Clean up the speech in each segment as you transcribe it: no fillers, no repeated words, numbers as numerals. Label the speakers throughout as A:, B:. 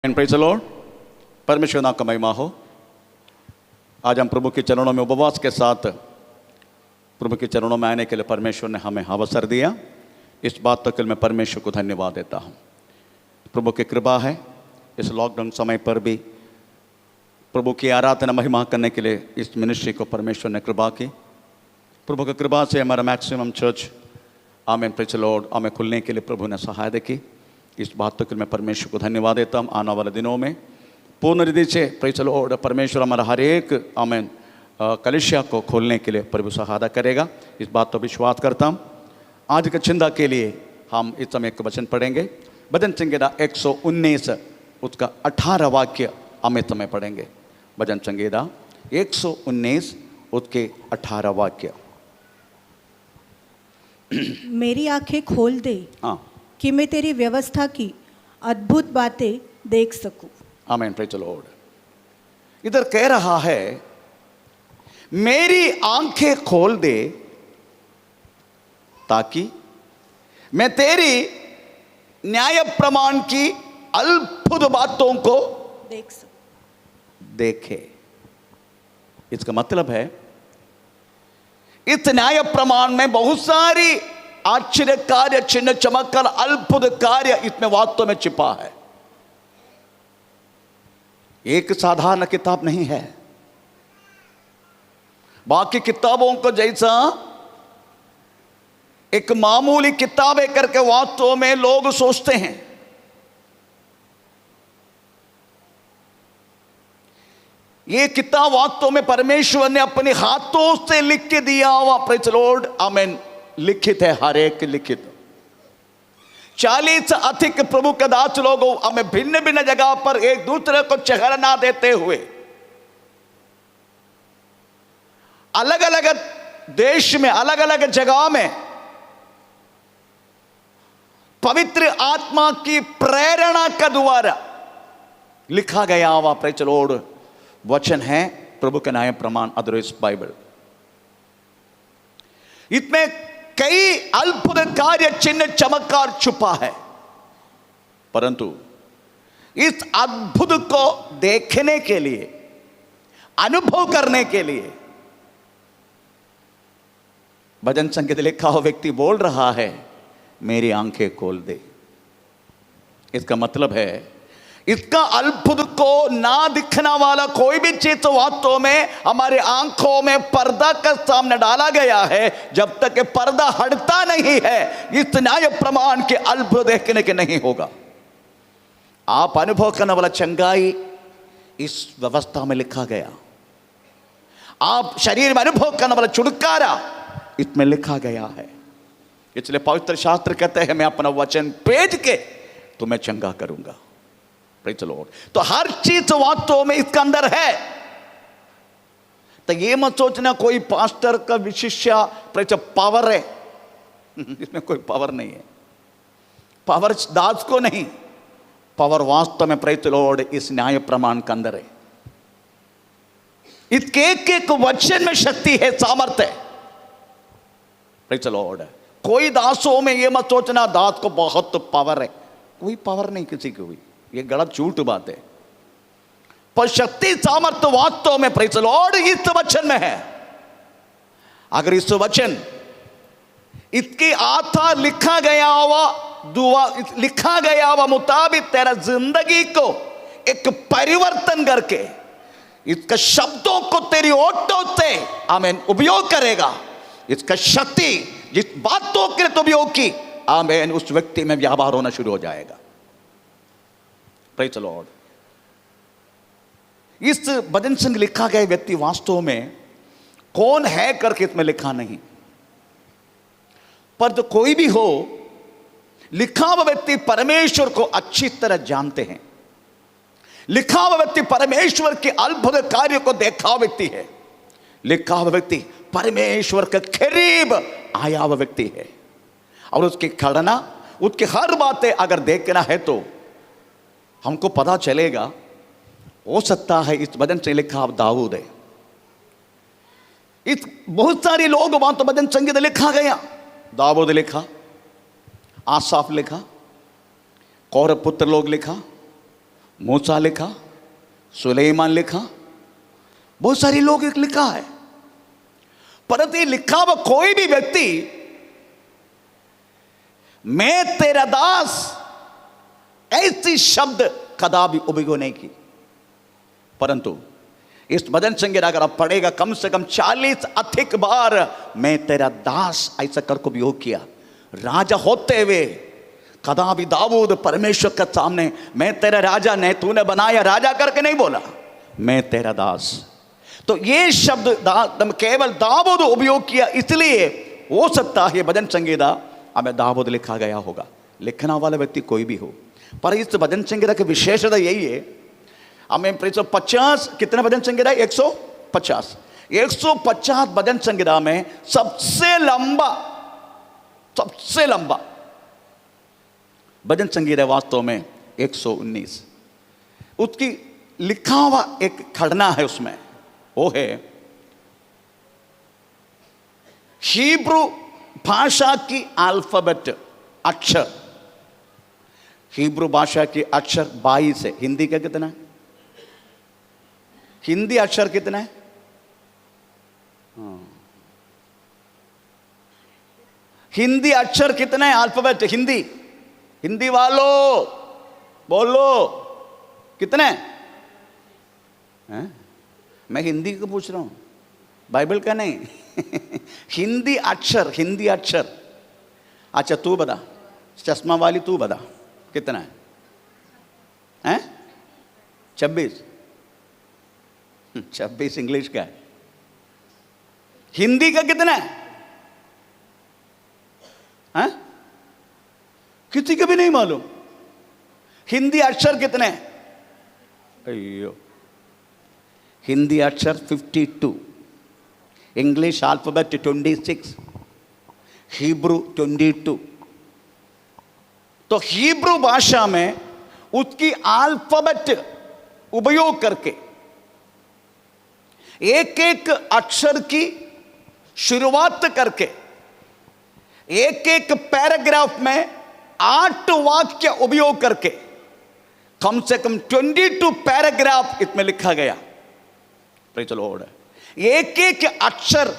A: Praise the Lord. परमेश्वर नाम का महिमा हो। आज हम प्रभु के चरणों में उपवास के साथ प्रभु के चरणों में आने के लिए परमेश्वर ने हमें अवसर दिया। इस बात तक मैं परमेश्वर को धन्यवाद देता हूँ। प्रभु की कृपा है, इस लॉकडाउन समय पर भी प्रभु की आराधना महिमा करने के लिए इस मिनिस्ट्री को परमेश्वर ने कृपा की। प्रभु की कृपा से हमारा maximum church amen praise the Lord हमें खुलने के लिए प्रभु ने सहायता की। इस बात तक मैं परमेश्वर को धन्यवाद देता हूँ। आने वाले दिनों में पूर्ण रीति से प्रेज़ द लॉर्ड परमेश्वर हमारा हर एक आमेन कलिसिया को खोलने के लिए प्रभु सहायता करेगा। इस बात पर विश्वास करता हूँ। आज की चिंता के लिए हम इस समय एक वचन पढ़ेंगे। भजन संहिता 119 उसका 18 वाक्य हम इस समय पढ़ेंगे। भजन संहिता 119 उसके 18 वाक्य।
B: मेरी आंखें खोल दे
A: हाँ,
B: कि मैं तेरी व्यवस्था की अद्भुत बातें देख सकूं।
A: आमीन प्रेज़ द लॉर्ड। इधर कह रहा है मेरी आंखें खोल दे ताकि मैं तेरी न्याय प्रमाण की अद्भुत बातों को
B: देख सकूं।
A: देखे। इसका मतलब है इस न्याय प्रमाण में बहुत सारी आश्चर्य कार्य, चिन्ह, चमत्कार, अद्भुत कार्य इसमें वास्तव में छिपा है। एक साधारण किताब नहीं है। बाकी किताबों को जैसा एक मामूली किताब है करके वास्तव में लोग सोचते हैं, ये किताब वास्तव में परमेश्वर ने अपने हाथों से लिख के दिया हुआ प्रेज़ द लॉर्ड आमीन लिखित है। हर एक लिखित 40 से अधिक प्रभु के दास लोग हमें भिन्न भिन्न जगह पर एक दूसरे को चेहरा देते हुए अलग अलग देश में अलग अलग जगह में पवित्र आत्मा की प्रेरणा का द्वारा लिखा गया हुआ प्रेज़ द लॉर्ड वचन है प्रभु के न्याय प्रमाण अदरवाइज बाइबल। इसमें कई अद्भुत कार्य, चिन्ह, चमत्कार छुपा है, परंतु इस अद्भुत को देखने के लिए, अनुभव करने के लिए भजन संगीत लिखा हुआ व्यक्ति बोल रहा है मेरी आंखें खोल दे। इसका मतलब है इसका अद्भुत को ना दिखने वाला कोई भी चीज वास्तव में हमारे आंखों में पर्दा का सामने डाला गया है। जब तक कि पर्दा हटता नहीं है इस न्याय प्रमाण के अद्भुत देखने के नहीं होगा। आप अनुभव करने वाला चंगाई इस व्यवस्था में लिखा गया। आप शरीर में अनुभव करने वाला छुटकारा इसमें लिखा गया है। इसलिए पवित्र शास्त्र कहते हैं मैं अपना वचन भेज के तुम्हें चंगा करूंगा। Praise the Lord. तो हर चीज वास्तव में इसके अंदर है। तो ये मत सोचना कोई पास्टर का विशिष्ट पावर है। इसमें कोई पावर नहीं है। पावर दास को नहीं, पावर वास्तव में प्रेज़ द लॉर्ड इस न्याय प्रमाण के अंदर है। इसके एक वचन में शक्ति है, सामर्थ्य है। Praise the Lord. कोई दासों में ये मत सोचना दास को बहुत पावर है। कोई पावर नहीं किसी को भी, ये गलत झूठ बात है। पर शक्ति सामर्थ्य वास्तव में प्रेज़ द लॉर्ड इस वचन में है। अगर इस वचन इसकी आथा लिखा गया हुआ दुआ लिखा गया हुआ मुताबिक तेरा जिंदगी को एक परिवर्तन करके इसका शब्दों को तेरी ओटों से आमीन उपयोग करेगा, इसका शक्ति जिस बातों के लिए उपयोग की आमीन उस व्यक्ति में व्यापार होना शुरू हो जाएगा। Praise the Lord. इस भजन संग लिखा गया व्यक्ति वास्तव में कौन है करके इसमें लिखा नहीं, पर तो कोई भी हो लिखा हुआ व्यक्ति परमेश्वर को अच्छी तरह जानते हैं। लिखा हुआ व्यक्ति परमेश्वर के अद्भुत कार्य को देखा हुआ व्यक्ति है। लिखा हुआ व्यक्ति परमेश्वर के करीब आया हुआ व्यक्ति है और उसकी खड़ना उसकी हर बातें अगर देखना है तो हमको पता चलेगा। हो सकता है इस भजन से लिखा अब दाऊद है। इस बहुत सारे लोग वहां तो भजन संगीत लिखा गया। दाऊद लिखा, आसाफ लिखा, कौरव पुत्र लोग लिखा, मूसा लिखा, सुलेमान लिखा, बहुत सारे लोग एक लिखा है। परंतु ये लिखा हुआ कोई भी व्यक्ति मैं तेरा दास ऐसी शब्द कदापि उपयोग नहीं की। परंतु इस भजन संगीत अगर आप पढ़ेगा कम से कम 40 अधिक बार मैं तेरा दास ऐसा कर को उपयोग किया। राजा होते हुए कदापि दाऊद परमेश्वर के सामने मैं तेरा राजा नहीं, तूने बनाया राजा करके नहीं बोला, मैं तेरा दास। तो ये शब्द केवल दाऊद उपयोग किया, इसलिए हो सकता है भजन संगीता हमें दाऊद लिखा गया होगा। लिखना वाला व्यक्ति कोई भी हो, पर इस भजन संगीता की विशेषता यही है, हमें 150 कितने भजन संगीता है? 150 भजन संगीता में सबसे लंबा भजन संगीत है वास्तव में 119। उसकी लिखा हुआ एक खड़ना है उसमें, वो है हिब्रू भाषा की अल्फाबेट अक्षर। हिब्रू भाषा की अक्षर 22 है। हिंदी का कितना है? हिंदी अक्षर कितना है? हिंदी अक्षर कितने हैं? अल्फाबेट हिंदी वालों बोलो कितने हैं? मैं हिंदी को पूछ रहा हूं, बाइबल का नहीं। हिंदी अक्षर। अच्छा तू बता, चश्मा वाली तू बता कितना है? हैं? 26 इंग्लिश का है। हिंदी का कितना है? हैं? किसी को भी नहीं मालूम हिंदी अक्षर कितने हैं? अयो, हिंदी अक्षर 52, इंग्लिश अल्फाबेट 26, हिब्रू 22। तो हिब्रू भाषा में उसकी अल्फाबेट उपयोग करके एक एक अक्षर की शुरुआत करके एक एक पैराग्राफ में 8 वाक्य उपयोग करके कम से कम 22 पैराग्राफ इसमें लिखा गया। Praise the Lord. एक एक अक्षर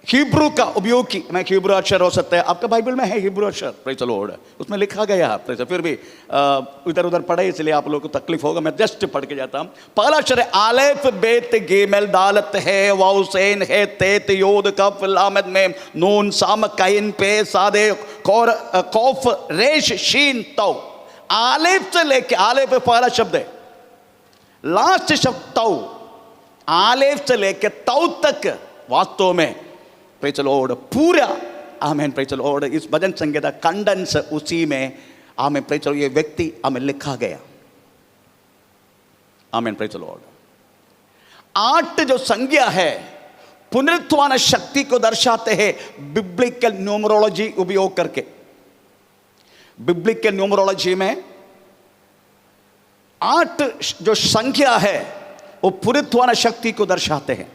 A: हिब्रू का उपयोग की, मैं हिब्रू अक्षर हो सकता है, आपका बाइबल में है हिब्रू अक्षर, प्रेज़ द लॉर्ड, उसमें लिखा गया है। फिर भी इधर उधर पढ़े इसलिए आप लोगों को तकलीफ होगा, मैं जस्ट पढ़ के जाता हूं। पहला अक्षर है आलेफ बेत गेमेल दालत है वाउ सैन है तेत योद कफ लामद में नून साम काइन पे सादे कौफ रेश शीन तौ। आलेफ से लेके, आलेफ पहला शब्द है, लास्ट शब्द तौ, आलेफ से लेके तौ तक वास्तव में प्रेज़ द लॉर्ड पूरा, आमेन, प्रेज़ द लॉर्ड, इस भजन संगीता कंडेंस उसी में, आमेन, प्रेज़ द लॉर्ड, ये व्यक्ति हमें लिखा गया। आमेन, प्रेज़ द लॉर्ड। 8 जो संज्ञा है पुनरुत्थान शक्ति को दर्शाते हैं बिब्लिकल न्यूमरोलॉजी उपयोग करके। बिब्लिकल न्यूमरोलॉजी में 8 जो संख्या है वो पुनरुत्थान शक्ति को दर्शाते हैं।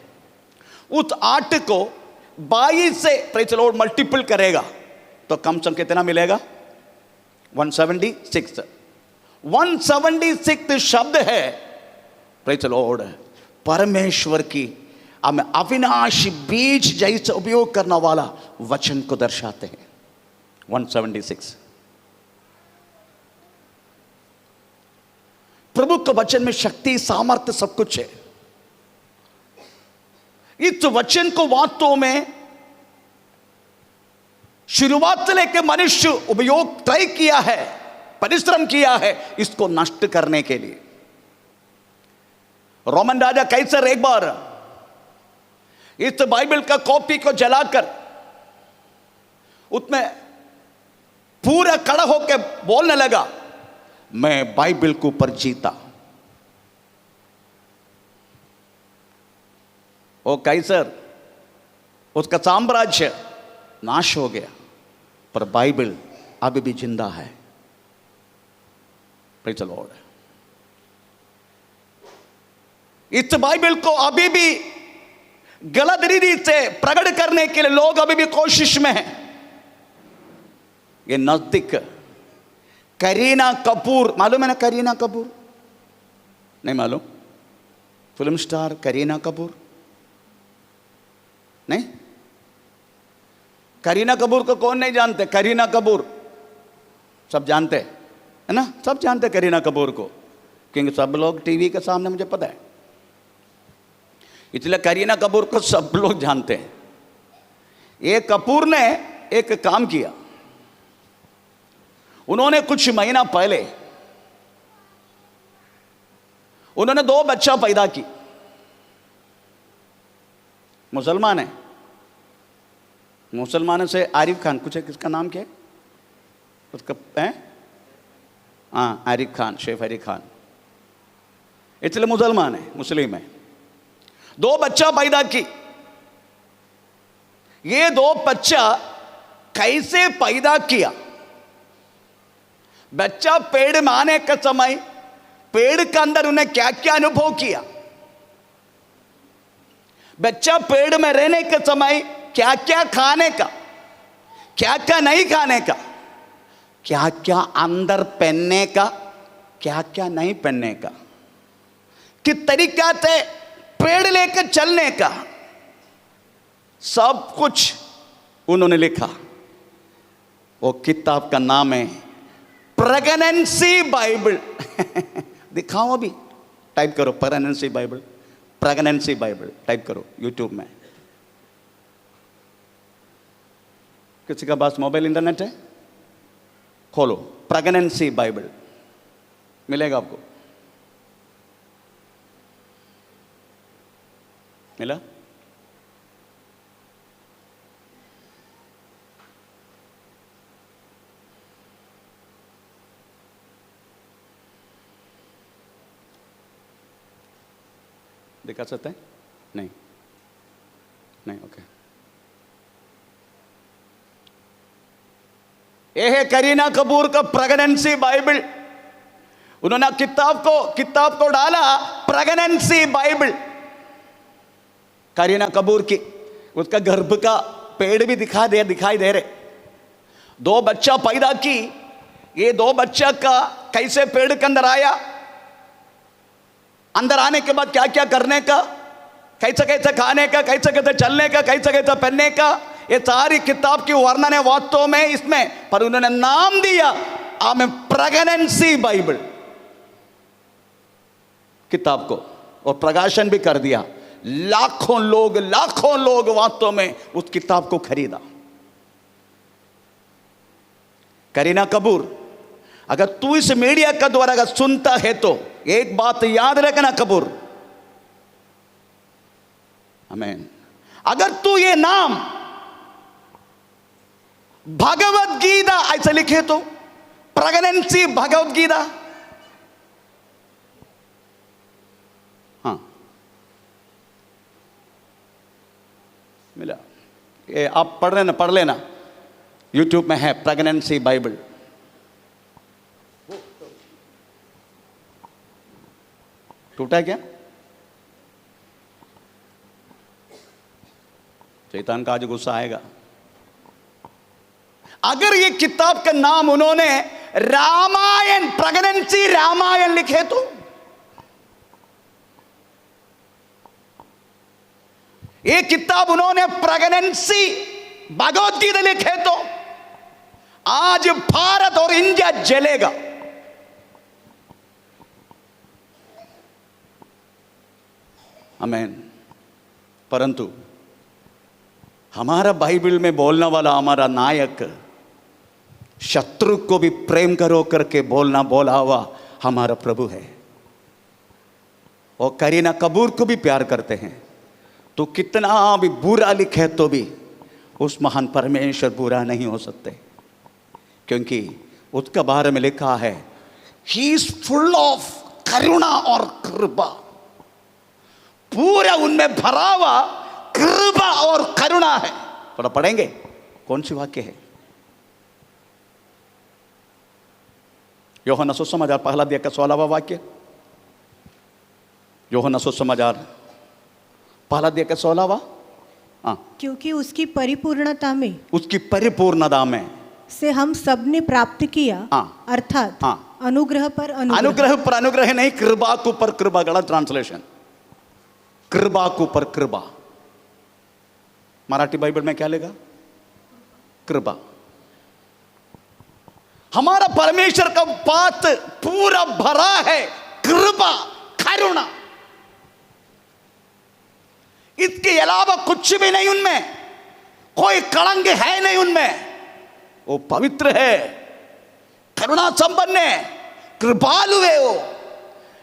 A: उस 8 को 22 से प्रेज़ द लॉर्ड मल्टीपल करेगा तो कम से कम कितना मिलेगा? 176। 176 शब्द है प्रेज़ द लॉर्ड परमेश्वर की हमें अविनाशी बीज जैसे उपयोग करने वाला वचन को दर्शाते हैं। 176 प्रभु के वचन में शक्ति, सामर्थ्य सब कुछ है। इस वचन को वास्तव में शुरुआत से लेकर मनुष्य उपयोग ट्राई किया है, परिश्रम किया है इसको नष्ट करने के लिए। रोमन राजा कैसर एक बार इस बाइबल का कॉपी को जलाकर उसमें पूरा खड़ा होकर बोलने लगा, मैं बाइबल के ऊपर जीता। वो कैसर, उसका साम्राज्य नाश हो गया, पर बाइबल अभी भी जिंदा है। Praise the Lord. इस बाइबल को अभी भी गलत रीति से प्रकट करने के लिए लोग अभी भी कोशिश में हैं। ये नजदीक करीना कपूर, मालूम है ना करीना कपूर? नहीं मालूम? Film star Kareena Kapoor? नहीं? करीना कपूर को कौन नहीं जानते? करीना कपूर सब जानते है ना, सब जानते करीना कपूर को, क्योंकि सब लोग टीवी के सामने, मुझे पता है, इसलिए करीना कपूर को सब लोग जानते हैं। ये कपूर ने एक काम किया, उन्होंने कुछ महीना पहले उन्होंने 2 बच्चा पैदा की। मुसलमान है, मुसलमान से आरिफ खान, कुछ है, किसका नाम क्या है उसका? है हाँ, आरिफ खान, शेफ आरिफ खान, इसलिए मुसलमान है, मुस्लिम है। 2 बच्चा पैदा की। ये 2 बच्चा कैसे पैदा किया? बच्चा पेड़ में आने का समय पेड़ के अंदर उन्हें क्या क्या अनुभव किया, बच्चा पेड़ में रहने के समय क्या क्या खाने का, क्या क्या नहीं खाने का, क्या क्या अंदर पहनने का, क्या क्या नहीं पहनने का, किस तरीका से पेड़ लेकर चलने का, सब कुछ उन्होंने लिखा। वो किताब का नाम है प्रेगनेंसी बाइबल। दिखाओ, अभी टाइप करो pregnancy Bible, pregnancy Bible type करो यूट्यूब में। किसी का पास मोबाइल इंटरनेट है? खोलो प्रेगनेंसी बाइबल, मिलेगा आपको। मिला? दिखा सकते हैं? नहीं, नहीं, ओके। ये है करीना कपूर का प्रेगनेंसी बाइबल। उन्होंने किताब को डाला प्रेगनेंसी बाइबल। करीना कपूर की, उसका गर्भ का पेड़ भी दिखाई दे रहे। 2 बच्चा पैदा की। ये 2 बच्चा का कैसे पेड़ के अंदर आया, अंदर आने के बाद क्या क्या करने का, कैसे कैसे खाने का, कैसे कैसे चलने का, कैसे कैसे पहनने का, ये सारी किताब की वर्णन है वास्तव में इसमें, पर उन्होंने नाम दिया हमें प्रेगनेंसी बाइबल किताब को, और प्रकाशन भी कर दिया। लाखों लोग वास्तव में उस किताब को खरीदा। करीना कपूर, अगर तू इस मीडिया का द्वारा अगर सुनता है तो एक बात याद रखना कपूर, आमीन। अगर तू ये नाम भगवत गीता ऐसे लिखे तो, प्रेगनेंसी भगवत गीता, हाँ मिला। ये आप पढ़ लेना यूट्यूब में है प्रेगनेंसी बाइबल। टूटा क्या? शैतान का आज गुस्सा आएगा। अगर ये किताब का नाम उन्होंने रामायण, प्रेगनेंसी रामायण लिखे तो, ये किताब उन्होंने प्रेगनेंसी भगवत गीता लिखे तो, आज भारत और इंडिया जलेगा। आमीन। परंतु हमारा बाइबल में बोलने वाला हमारा नायक, शत्रु को भी प्रेम करो करके बोला हुआ हमारा प्रभु है। और करीना कपूर को भी प्यार करते हैं। तो कितना भी बुरा लिखे तो भी उस महान परमेश्वर बुरा नहीं हो सकते, क्योंकि उसका बारे में लिखा है ही इज फुल ऑफ करुणा और कृपा। पूरा उनमें भरा हुआ कृपा और करुणा है। थोड़ा पढ़ेंगे, कौन सी वाक्य है? यूहन्ना सुसमाचार 1 अध्याय का 16वां वाक्य। यूहन्ना सुसमाचार 1 अध्याय का 16वां। हाँ,
B: क्योंकि उसकी परिपूर्णता में
A: उसकी परिपूर्णता में
B: से हम सब ने प्राप्त किया,
A: हाँ,
B: अर्थात
A: हाँ,
B: अनुग्रह पर अनुग्रह।
A: अनुग्रह पर अनुग्रह नहीं, कृपा के ऊपर कृपा, गलत ट्रांसलेशन। कृपा के ऊपर कृपा, मराठी बाइबल में क्या लिखा? कृपा। हमारा परमेश्वर का बात पूरा भरा है कृपा, करुणा, इसके अलावा कुछ भी नहीं उनमें, कोई कलंक है नहीं उनमें। वो पवित्र है, करुणा संपन्न है, कृपालु है वो।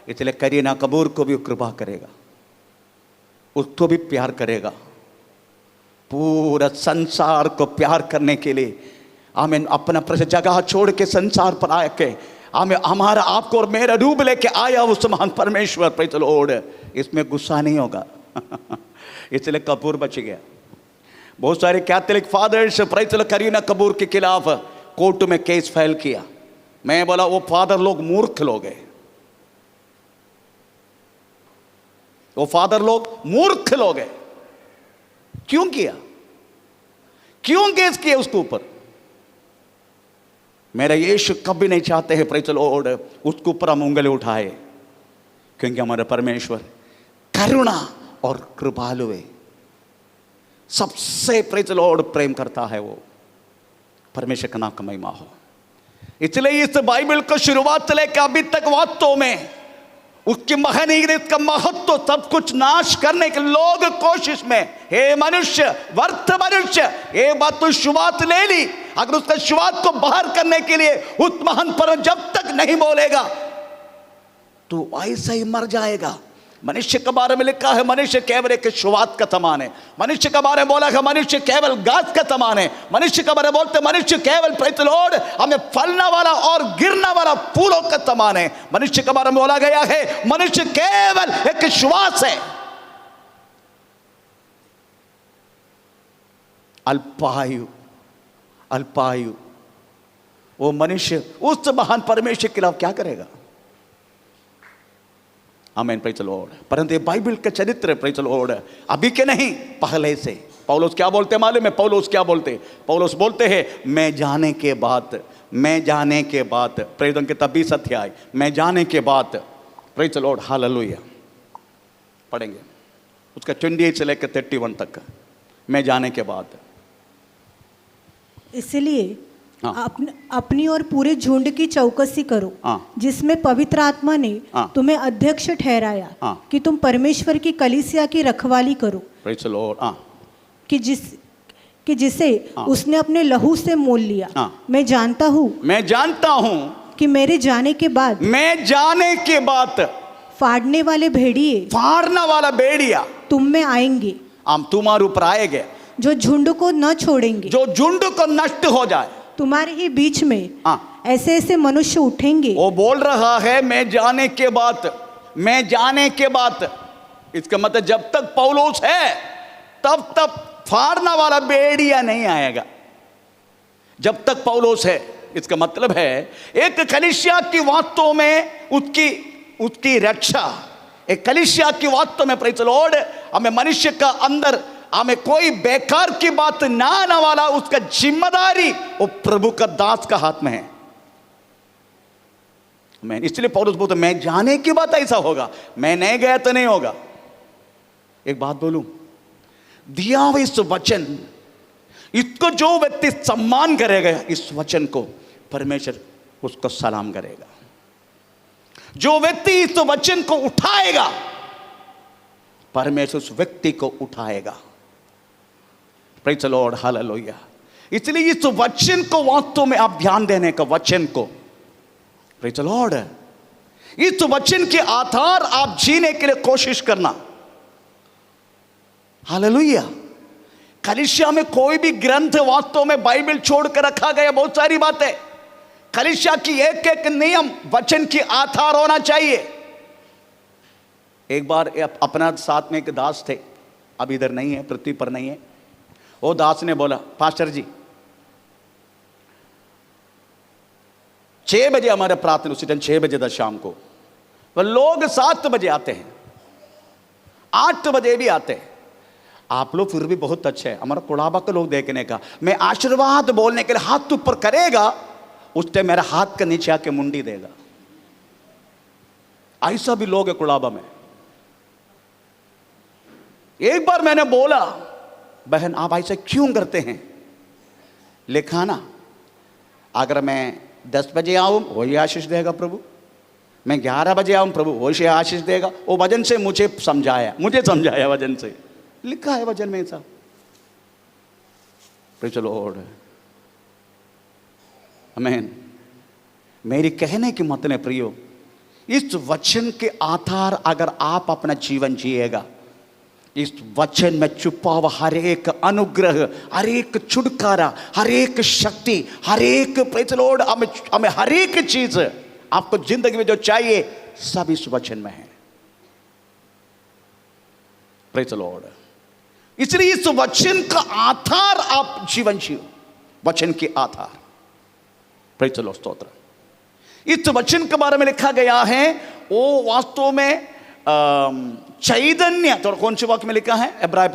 A: इसलिए करीना कपूर को भी कृपा करेगा, उसको भी प्यार करेगा। पूरा संसार को प्यार करने के लिए आमीन अपना जगह छोड़ के संसार पर आके आमीन हमारा आपको और मेरा रूप लेके आया उस महान परमेश्वर। Praise the Lord. इसमें गुस्सा नहीं होगा इसलिए कपूर बच गया। बहुत सारे Catholic fathers praise the Lord Kareena Kapoor के खिलाफ कोर्ट में केस फाइल किया। मैं बोला वो फादर लोग मूर्ख लोग हैं, वो फादर लोग मूर्ख लोग हैं। क्यों किया? क्यों केस किया उसके ऊपर? मेरा यीशु कभी नहीं चाहते हैं प्रेज़ द लॉर्ड उसके ऊपर हम उंगली उठाए, क्योंकि हमारा परमेश्वर करुणा और कृपालु है। सबसे प्रेज़ द लॉर्ड प्रेम करता है वो। परमेश्वर का नाम का महिमा हो। इसलिए इस बाइबल को शुरुआत से लेकर अभी तक वास्तव में उसकी महनीयत का महत्व सब कुछ नाश करने के लोग कोशिश में, हे मनुष्य, वर्त मनुष्य, ये बात तो शुरुआत ले ली, अगर उसका शुरुआत को बाहर करने के लिए उस महान पर जब तक नहीं बोलेगा तो ऐसा ही मर जाएगा। मनुष्य के बारे में लिखा है मनुष्य केवल एक शुरुआत का समान है। मनुष्य के बारे में बोला है मनुष्य केवल घास का समान है। मनुष्य के बारे में बोलते मनुष्य केवल प्रेज़ द लॉर्ड हमें फलने वाला और गिरने वाला फूलों का समान है। मनुष्य के बारे में बोला गया है मनुष्य केवल एक श्वास है। अल्पायु, अल्पायु। वो मनुष्य उस महान परमेश्वर के खिलाफ क्या करेगा? आमीन, प्रेज़ द लॉर्ड। परंतु ये बाइबल का चरित्र है प्रेज़ द लॉर्ड, अभी के नहीं पहले से। पौलुस क्या बोलते मालूम है? पौलुस क्या बोलते? पौलुस बोलते हैं मैं जाने के बाद, मैं जाने के बाद, प्रेरितों के 20 अध्याय, मैं जाने के बाद, प्रेज़ द लॉर्ड, हालेलुया। पढ़ेंगे उसका 28 से लेकर 31 तक, मैं जाने के बाद।
B: इसलिए अपनी और पूरे झुंड की चौकसी करो जिसमें पवित्र आत्मा ने तुम्हें अध्यक्ष ठहराया कि तुम परमेश्वर की कलीसिया की रखवाली करो,
A: प्रेज़ द लॉर्ड,
B: कि जिसे उसने अपने लहू से मोल लिया। मैं जानता हूँ कि मेरे जाने के बाद,
A: मैं जाने के बाद
B: फाड़ने वाले भेड़िए,
A: फाड़ने वाला भेड़िया
B: तुम में आएंगे,
A: हम तुम्हारे ऊपर आएंगे,
B: जो झुंड को न छोड़ेंगे,
A: जो झुंड को नष्ट हो जाए।
B: तुम्हारे ही बीच में ऐसे ऐसे मनुष्य उठेंगे।
A: वो बोल रहा है मैं जाने के बाद, मैं जाने के बाद। इसका मतलब जब तक पौलुस है तब तक फाड़ने वाला भेड़िया नहीं आएगा। जब तक पौलुस है, इसका मतलब है एक कलीसिया की वास्तव में उसकी रक्षा, एक कलीसिया की वास्तव में प्रेज़ द लॉर्ड हमें मनुष्य का अंदर हमें कोई बेकार की बात ना आने वाला, उसका जिम्मेदारी वो प्रभु का दास का हाथ में है। मैं इसलिए पौलुस बोलता मैं जाने की बात ऐसा होगा, मैं नहीं गया तो नहीं होगा। एक बात बोलूं, दिया हुआ इस वचन, इसको जो व्यक्ति सम्मान करेगा इस वचन को, परमेश्वर उसको सलाम करेगा। जो व्यक्ति इस वचन को उठाएगा, परमेश्वर उस व्यक्ति को उठाएगा। Praise the lord, hallelujah. इसलिए इस वचन को वास्तव में आप ध्यान देने का, वचन को, प्रेज़ द लॉर्ड, इस वचन के आधार आप जीने के लिए कोशिश करना। हालेलुया। कलीसिया में कोई भी ग्रंथ वास्तव में बाइबल छोड़ कर रखा गया, बहुत सारी बातें। कलीसिया की एक एक नियम वचन की आधार होना चाहिए। एक बार अपना साथ में एक दास थे, अब इधर नहीं है, पृथ्वी पर नहीं है। वो दास ने बोला पास्टर जी 6 बजे हमारे प्रार्थना, उसी दिन 6 बजे था शाम को। वो लोग 7 बजे आते हैं, 8 बजे भी आते हैं। आप लोग फिर भी बहुत अच्छे हैं। हमारा कुड़ाबा के लोग देखने का, मैं आशीर्वाद बोलने के लिए हाथ ऊपर करेगा, उस टाइम मेरा हाथ के नीचे आके मुंडी देगा। ऐसा भी लोग है कुड़ाबा में। एक बार मैंने बोला, बहन आप ऐसे क्यों करते हैं? लिखा ना, अगर मैं 10 बजे आऊं वही आशीष देगा प्रभु, मैं 11 बजे आऊं प्रभु वही आशीष देगा। वो वचन से मुझे समझाया वचन से, लिखा है वचन में ऐसा। प्रेज़ द लॉर्ड, आमीन। मेरी कहने की मतलब प्रियो, इस वचन के आधार अगर आप अपना जीवन जिएगा, इस वचन में छुपा हुआ हर एक अनुग्रह, हर एक छुटकारा, हर एक शक्ति, हर एक प्रेज़ द लॉर्ड, हमें हर एक चीज आपको जिंदगी में जो चाहिए सब इस वचन में है। प्रेज़ द लॉर्ड, इसलिए इस वचन का आधार आप जीवन जियो, वचन के आधार। प्रेज़ द लॉर्ड, स्तोत्र। इस वचन के बारे में लिखा गया है, वो वास्तव में चैतन्य। तो कौन सी वाक्य में लिखा है? इब्राय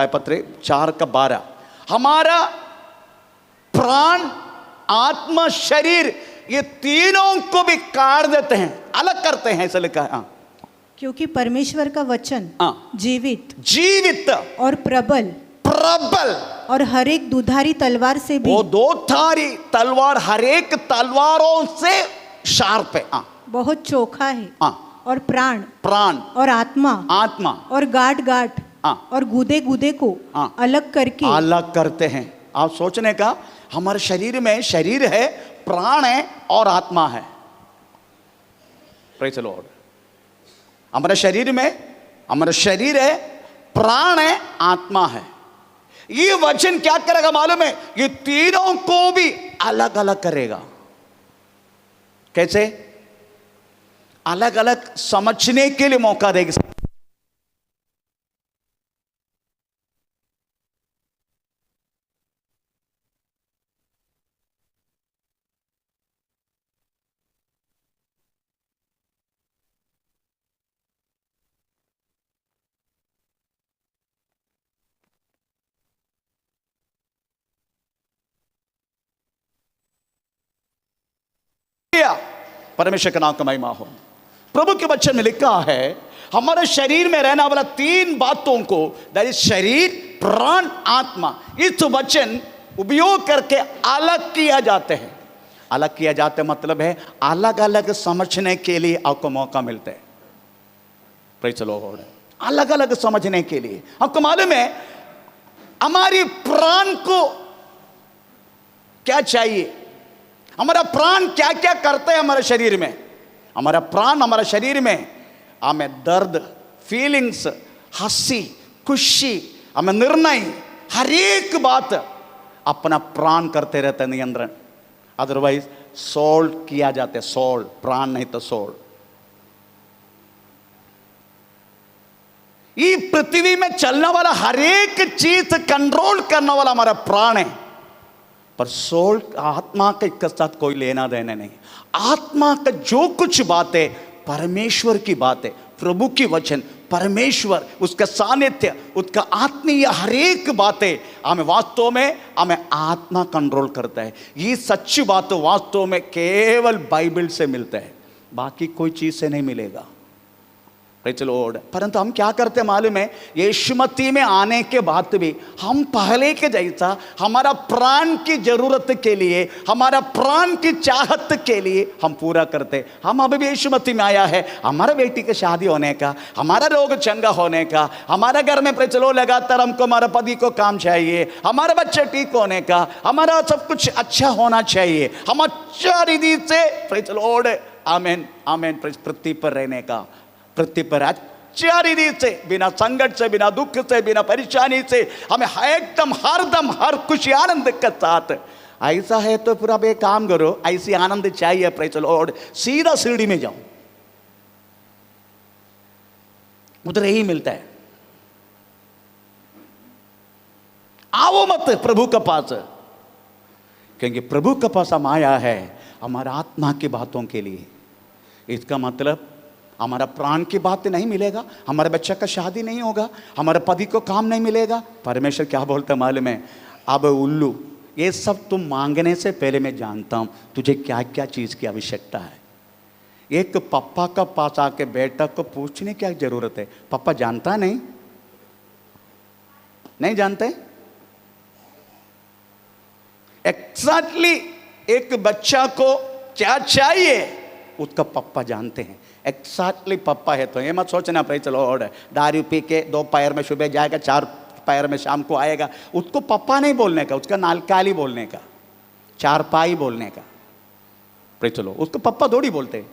A: पत्री 4:12। हमारा प्राण, आत्मा, शरीर, ये तीनों को भी काट देते हैं, अलग करते हैं, ऐसा लिखा है।
B: क्योंकि परमेश्वर का वचन जीवित और प्रबल और हर एक दुधारी तलवार से भी, वो
A: दोधारी तलवार हर एक तलवारों से शार्प है,
B: बहुत चोखा है, और प्राण और आत्मा और गांठ और गूदे को अलग करते हैं। आप सोचने का, हमारे शरीर में शरीर है, प्राण है और आत्मा है। प्रेज़ द लॉर्ड, हमारे शरीर है, प्राण है, आत्मा है। ये वचन क्या करेगा मालूम है? ये तीनों को भी अलग अलग करेगा। कैसे? अलग अलग समझने के लिए मौका देगा। परमेश्वर का नाम का महिमा हो। प्रभु के वचन में लिखा है, हमारे शरीर में रहने वाला 3 बातों को, दैट इज शरीर, प्राण, आत्मा, इस वचन उपयोग करके अलग किया जाते हैं। अलग किया जाते मतलब है अलग अलग समझने के लिए आपको मौका मिलता है। प्रेज़ द लॉर्ड, अलग अलग समझने के लिए। आपको मालूम है हमारी प्राण को क्या चाहिए? हमारा प्राण क्या क्या करते हैं हमारे शरीर में? हमारा प्राण हमारे शरीर में हमें दर्द, फीलिंग्स, हंसी, खुशी, हमें निर्णय, हर एक बात अपना प्राण करते रहते हैं नियंत्रण। अदरवाइज सोल किया जाता है, सोल, प्राण नहीं तो सोल। ये पृथ्वी में चलने वाला हर एक चीज कंट्रोल करने वाला हमारा प्राण है, पर सोल, आत्मा के साथ कोई लेना देना नहीं। आत्मा का जो कुछ बात है परमेश्वर की बात है, प्रभु की वचन, परमेश्वर, उसका सानिध्य, उसका आत्मीय हर एक बातें हमें वास्तव में हमें आत्मा कंट्रोल करता है। ये सच्ची बात वास्तव में केवल बाइबल से मिलता है, बाकी कोई चीज से नहीं मिलेगा। Praise the Lord. परंतु हम क्या करते हैं मालूम है? यीशु मसीह में आने के बाद भी हम पहले के जैसा हमारा प्राण की जरूरत के लिए, हमारा प्राण की चाहत के लिए हम पूरा करते। हम अभी भी यीशु मसीह में आया है, हमारा बेटी की शादी होने का, हमारा रोग चंगा होने का, हमारा घर में प्रेज़ द लॉर्ड लगातार हमको हमारा पति को काम चाहिए, हमारे बच्चे ठीक होने का, हमारा सब कुछ अच्छा होना चाहिए, हम अच्छा रीति से प्रेज़ द लॉर्ड, आमीन आमीन, पृथ्वी पर रहने का, पृथ्वी पर अच्छा रीति से, बिना संकट से, बिना दुख से, बिना परेशानी से, हमें एकदम हरदम हर खुशी आनंद के साथ। ऐसा है तो फिर अब एक काम करो, ऐसी आनंद चाहिए प्रेज़ द लॉर्ड, सीधा शिरडी में जाओ, उधर ही मिलता है। आओ मत प्रभु के पास, क्योंकि प्रभु के पास हम आया है हमारा आत्मा की बातों के लिए। इसका मतलब हमारा प्राण की बात नहीं मिलेगा, हमारे बच्चे का शादी नहीं होगा, हमारे पति को काम नहीं मिलेगा। परमेश्वर क्या बोलता है मालूम है? अब उल्लू, ये सब तुम मांगने से पहले मैं जानता हूं तुझे क्या क्या चीज की आवश्यकता है। एक पापा का पास आके बेटा को पूछने क्या जरूरत है? पापा जानता नहीं, नहीं जानते? एग्जैक्टली एक बच्चा को क्या चाहिए उसका पापा जानते हैं। एग्जैक्टली पापा है। तो ये मत सोचना भाई चलो और दारू पी के 2 पैर में सुबह जाएगा, 4 पैर में शाम को आएगा, उसको पापा नहीं बोलने का, उसका नालकाली बोलने का, 4 पाई बोलने का। भाई चलो उसको पापा थोड़ी बोलते।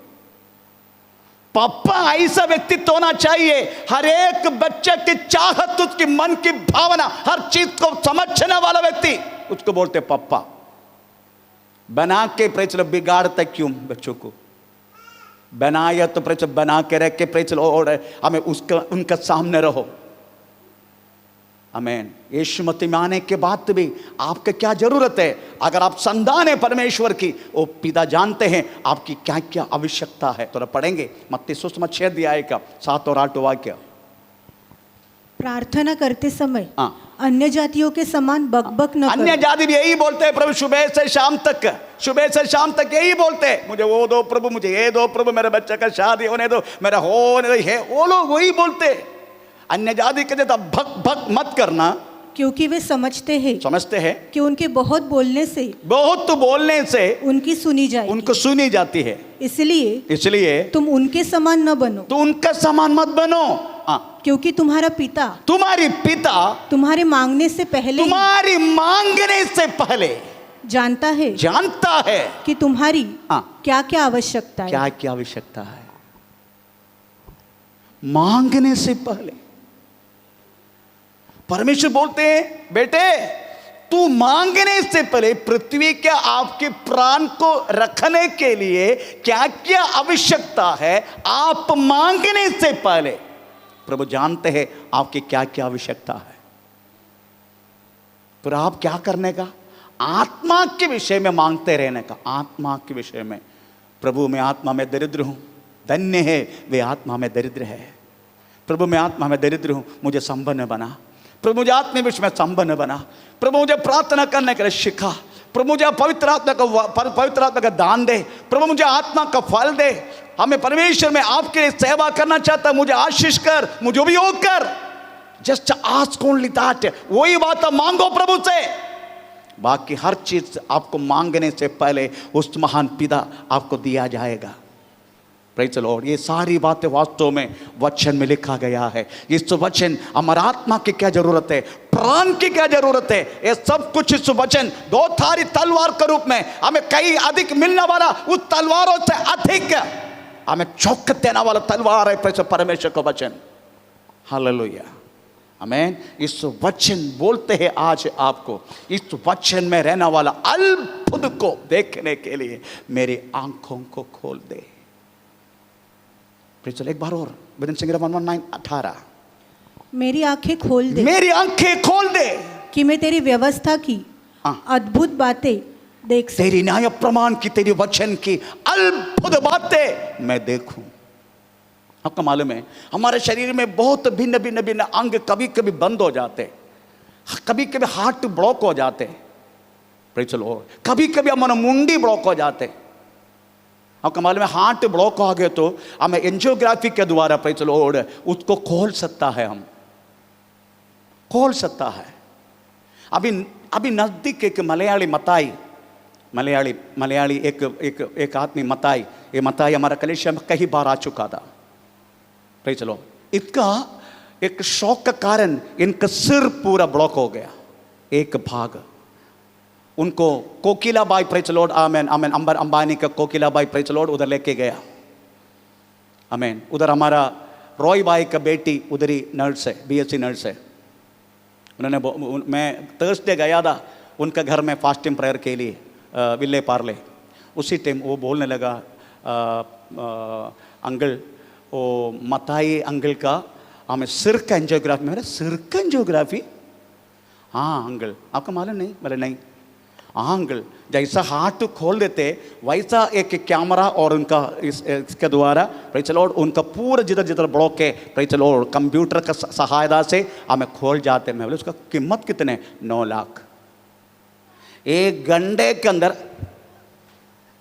B: पापा ऐसा व्यक्तित्व होना चाहिए, हर एक बच्चे की चाहत, उसकी मन की भावना, हर चीज को समझने वाला व्यक्ति, उसको बोलते पापा। बना के प्रेचलो बिगाड़ते क्यों बच्चों को? बनाया तो प्रेचलो बना के रख के प्रेचलो और हमें उसका उनका सामने रहो। आमीन। यीशु मसीह में आने के बाद भी आपके क्या जरूरत है? अगर आप संतान है परमेश्वर की, वो पिता जानते हैं आपकी क्या क्या आवश्यकता है। तो पढ़ेंगे मत्ती सुसमाचार 6 अध्याय का 7 और 8 वाक्य।
C: प्रार्थना करते समय अन्य जातियों के समान बकबक न
B: अन्य जाति भी यही बोलते हैं प्रभु, सुबह से शाम तक, सुबह से शाम तक यही बोलते हैं, मुझे वो दो प्रभु, मुझे ये दो प्रभु, मेरे बच्चे का शादी होने दो, मेरा होने दो। है वो लोग वही बोलते हैं। अन्य जाति कहते तो भक भक मत करना,
C: क्योंकि वे समझते हैं
B: कि
C: उनके बहुत बोलने से उनकी सुनी जाएगी,
B: उनको सुनी जाती है।
C: इसलिए तुम उनके समान न बनो,
B: तो उनका समान मत बनो।
C: क्योंकि तुम्हारी पिता
B: तुम्हारे
C: मांगने से
B: पहले
C: जानता है कि तुम्हारी क्या क्या आवश्यकता है,
B: क्या क्या आवश्यकता है। मांगने से पहले परमेश्वर बोलते हैं, बेटे तू मांगने से पहले पृथ्वी के आपके प्राण को रखने के लिए क्या क्या आवश्यकता है, आप मांगने से पहले प्रभु जानते हैं आपकी क्या क्या आवश्यकता है। फिर आप क्या करने का? आत्मा के विषय में मांगते रहने का। आत्मा के विषय में, प्रभु मैं आत्मा में दरिद्र हूं, धन्य है वे आत्मा में दरिद्र है। प्रभु मैं आत्मा में दरिद्र हूं, मुझे संपन्न बना। प्रभु मुझे आत्मा विषय में संपन्न बना। प्रभु मुझे प्रार्थना करने के लिए सिखा। प्रभु मुझे पवित्र आत्मा का दान दे। प्रभु मुझे आत्मा का फल दे। हमें परमेश्वर में आपके लिए सेवा करना चाहता, मुझे आशीष कर, मुझे उपयोग कर। Just ask only that. वही बात मांगो प्रभु से, बाकी हर चीज आपको मांगने से पहले उस महान पिता आपको दिया जाएगा। Praise the Lord. ये सारी बातें वास्तव में वचन में लिखा गया है। इस वचन हमारा आत्मा की क्या जरूरत है, प्राण की क्या जरूरत है, ये सब कुछ इस वचन 2 धारी तलवार के रूप में हमें कहीं अधिक मिलने वाला, उस तलवारों से अधिक हमें चौक देने वाला तलवार है परमेश्वर का वचन। हालेलुया, आमीन। इस वचन बोलते हैं आज आपको, इस वचन में रहने वाला अद्भुत को देखने के लिए मेरी आंखों को खोल दे। एक बार और भजन संगीत 119:18।
C: मेरी आंखें खोल दे,
B: मेरी आंखें खोल दे
C: कि मैं तेरी व्यवस्था की अद्भुत बातें देख सकूं।
B: तेरी न्याय प्रमाण की, तेरी वचन की अद्भुत बातें मैं देखूं। आपको मालूम है हमारे शरीर में बहुत भिन्न भिन्न भिन्न अंग कभी कभी बंद हो जाते, कभी कभी हार्ट ब्लॉक हो जाते, कभी कभी हमारा मुंडी ब्लॉक हो जाते। आपको मालूम है हार्ट ब्लॉक हो गए तो हमें एंजियोग्राफी के द्वारा उसको खोल सकता है, हम खोल सकता है। अभी नजदीक एक मलयाली एक आदमी मताई, ये मताई हमारा कलेशिया में कई बार आ चुका था। चलो इसका एक शौक का कारण इनका सिर पूरा ब्लॉक हो गया, एक भाग। उनको कोकिलाबाई, प्रेज़ द लॉर्ड, आमीन आमीन, अंबर अंबानी का कोकिलाबाई, प्रेज़ द लॉर्ड, उधर लेके गया, आमीन। उधर हमारा रॉय भाई का बेटी उधर ही नर्स है, BSc नर्स है। मैं थर्सडे गया था उनका घर में फास्टिंग प्रेयर के लिए, विले पार्ले। उसी टाइम वो बोलने लगा, अंकल वो मताई अंकल का हमें सिर का एंजियोग्राफी। मेरा सिर का एंजियोग्राफी? हाँ अंकल, आपको मालूम नहीं? बोले नहीं। हाँ अंकल, जैसा हार्ट खोल देते वैसा एक कैमरा और उनका इसके द्वारा, प्रेज़ द लॉर्ड, उनका पूरा जिधर जिधर ब्लॉक है, प्रेज़ द लॉर्ड, कंप्यूटर का सहायता से हमें खोल जाते। मैं बोले उसका कीमत कितने? 9 लाख। 1 घंटे के अंदर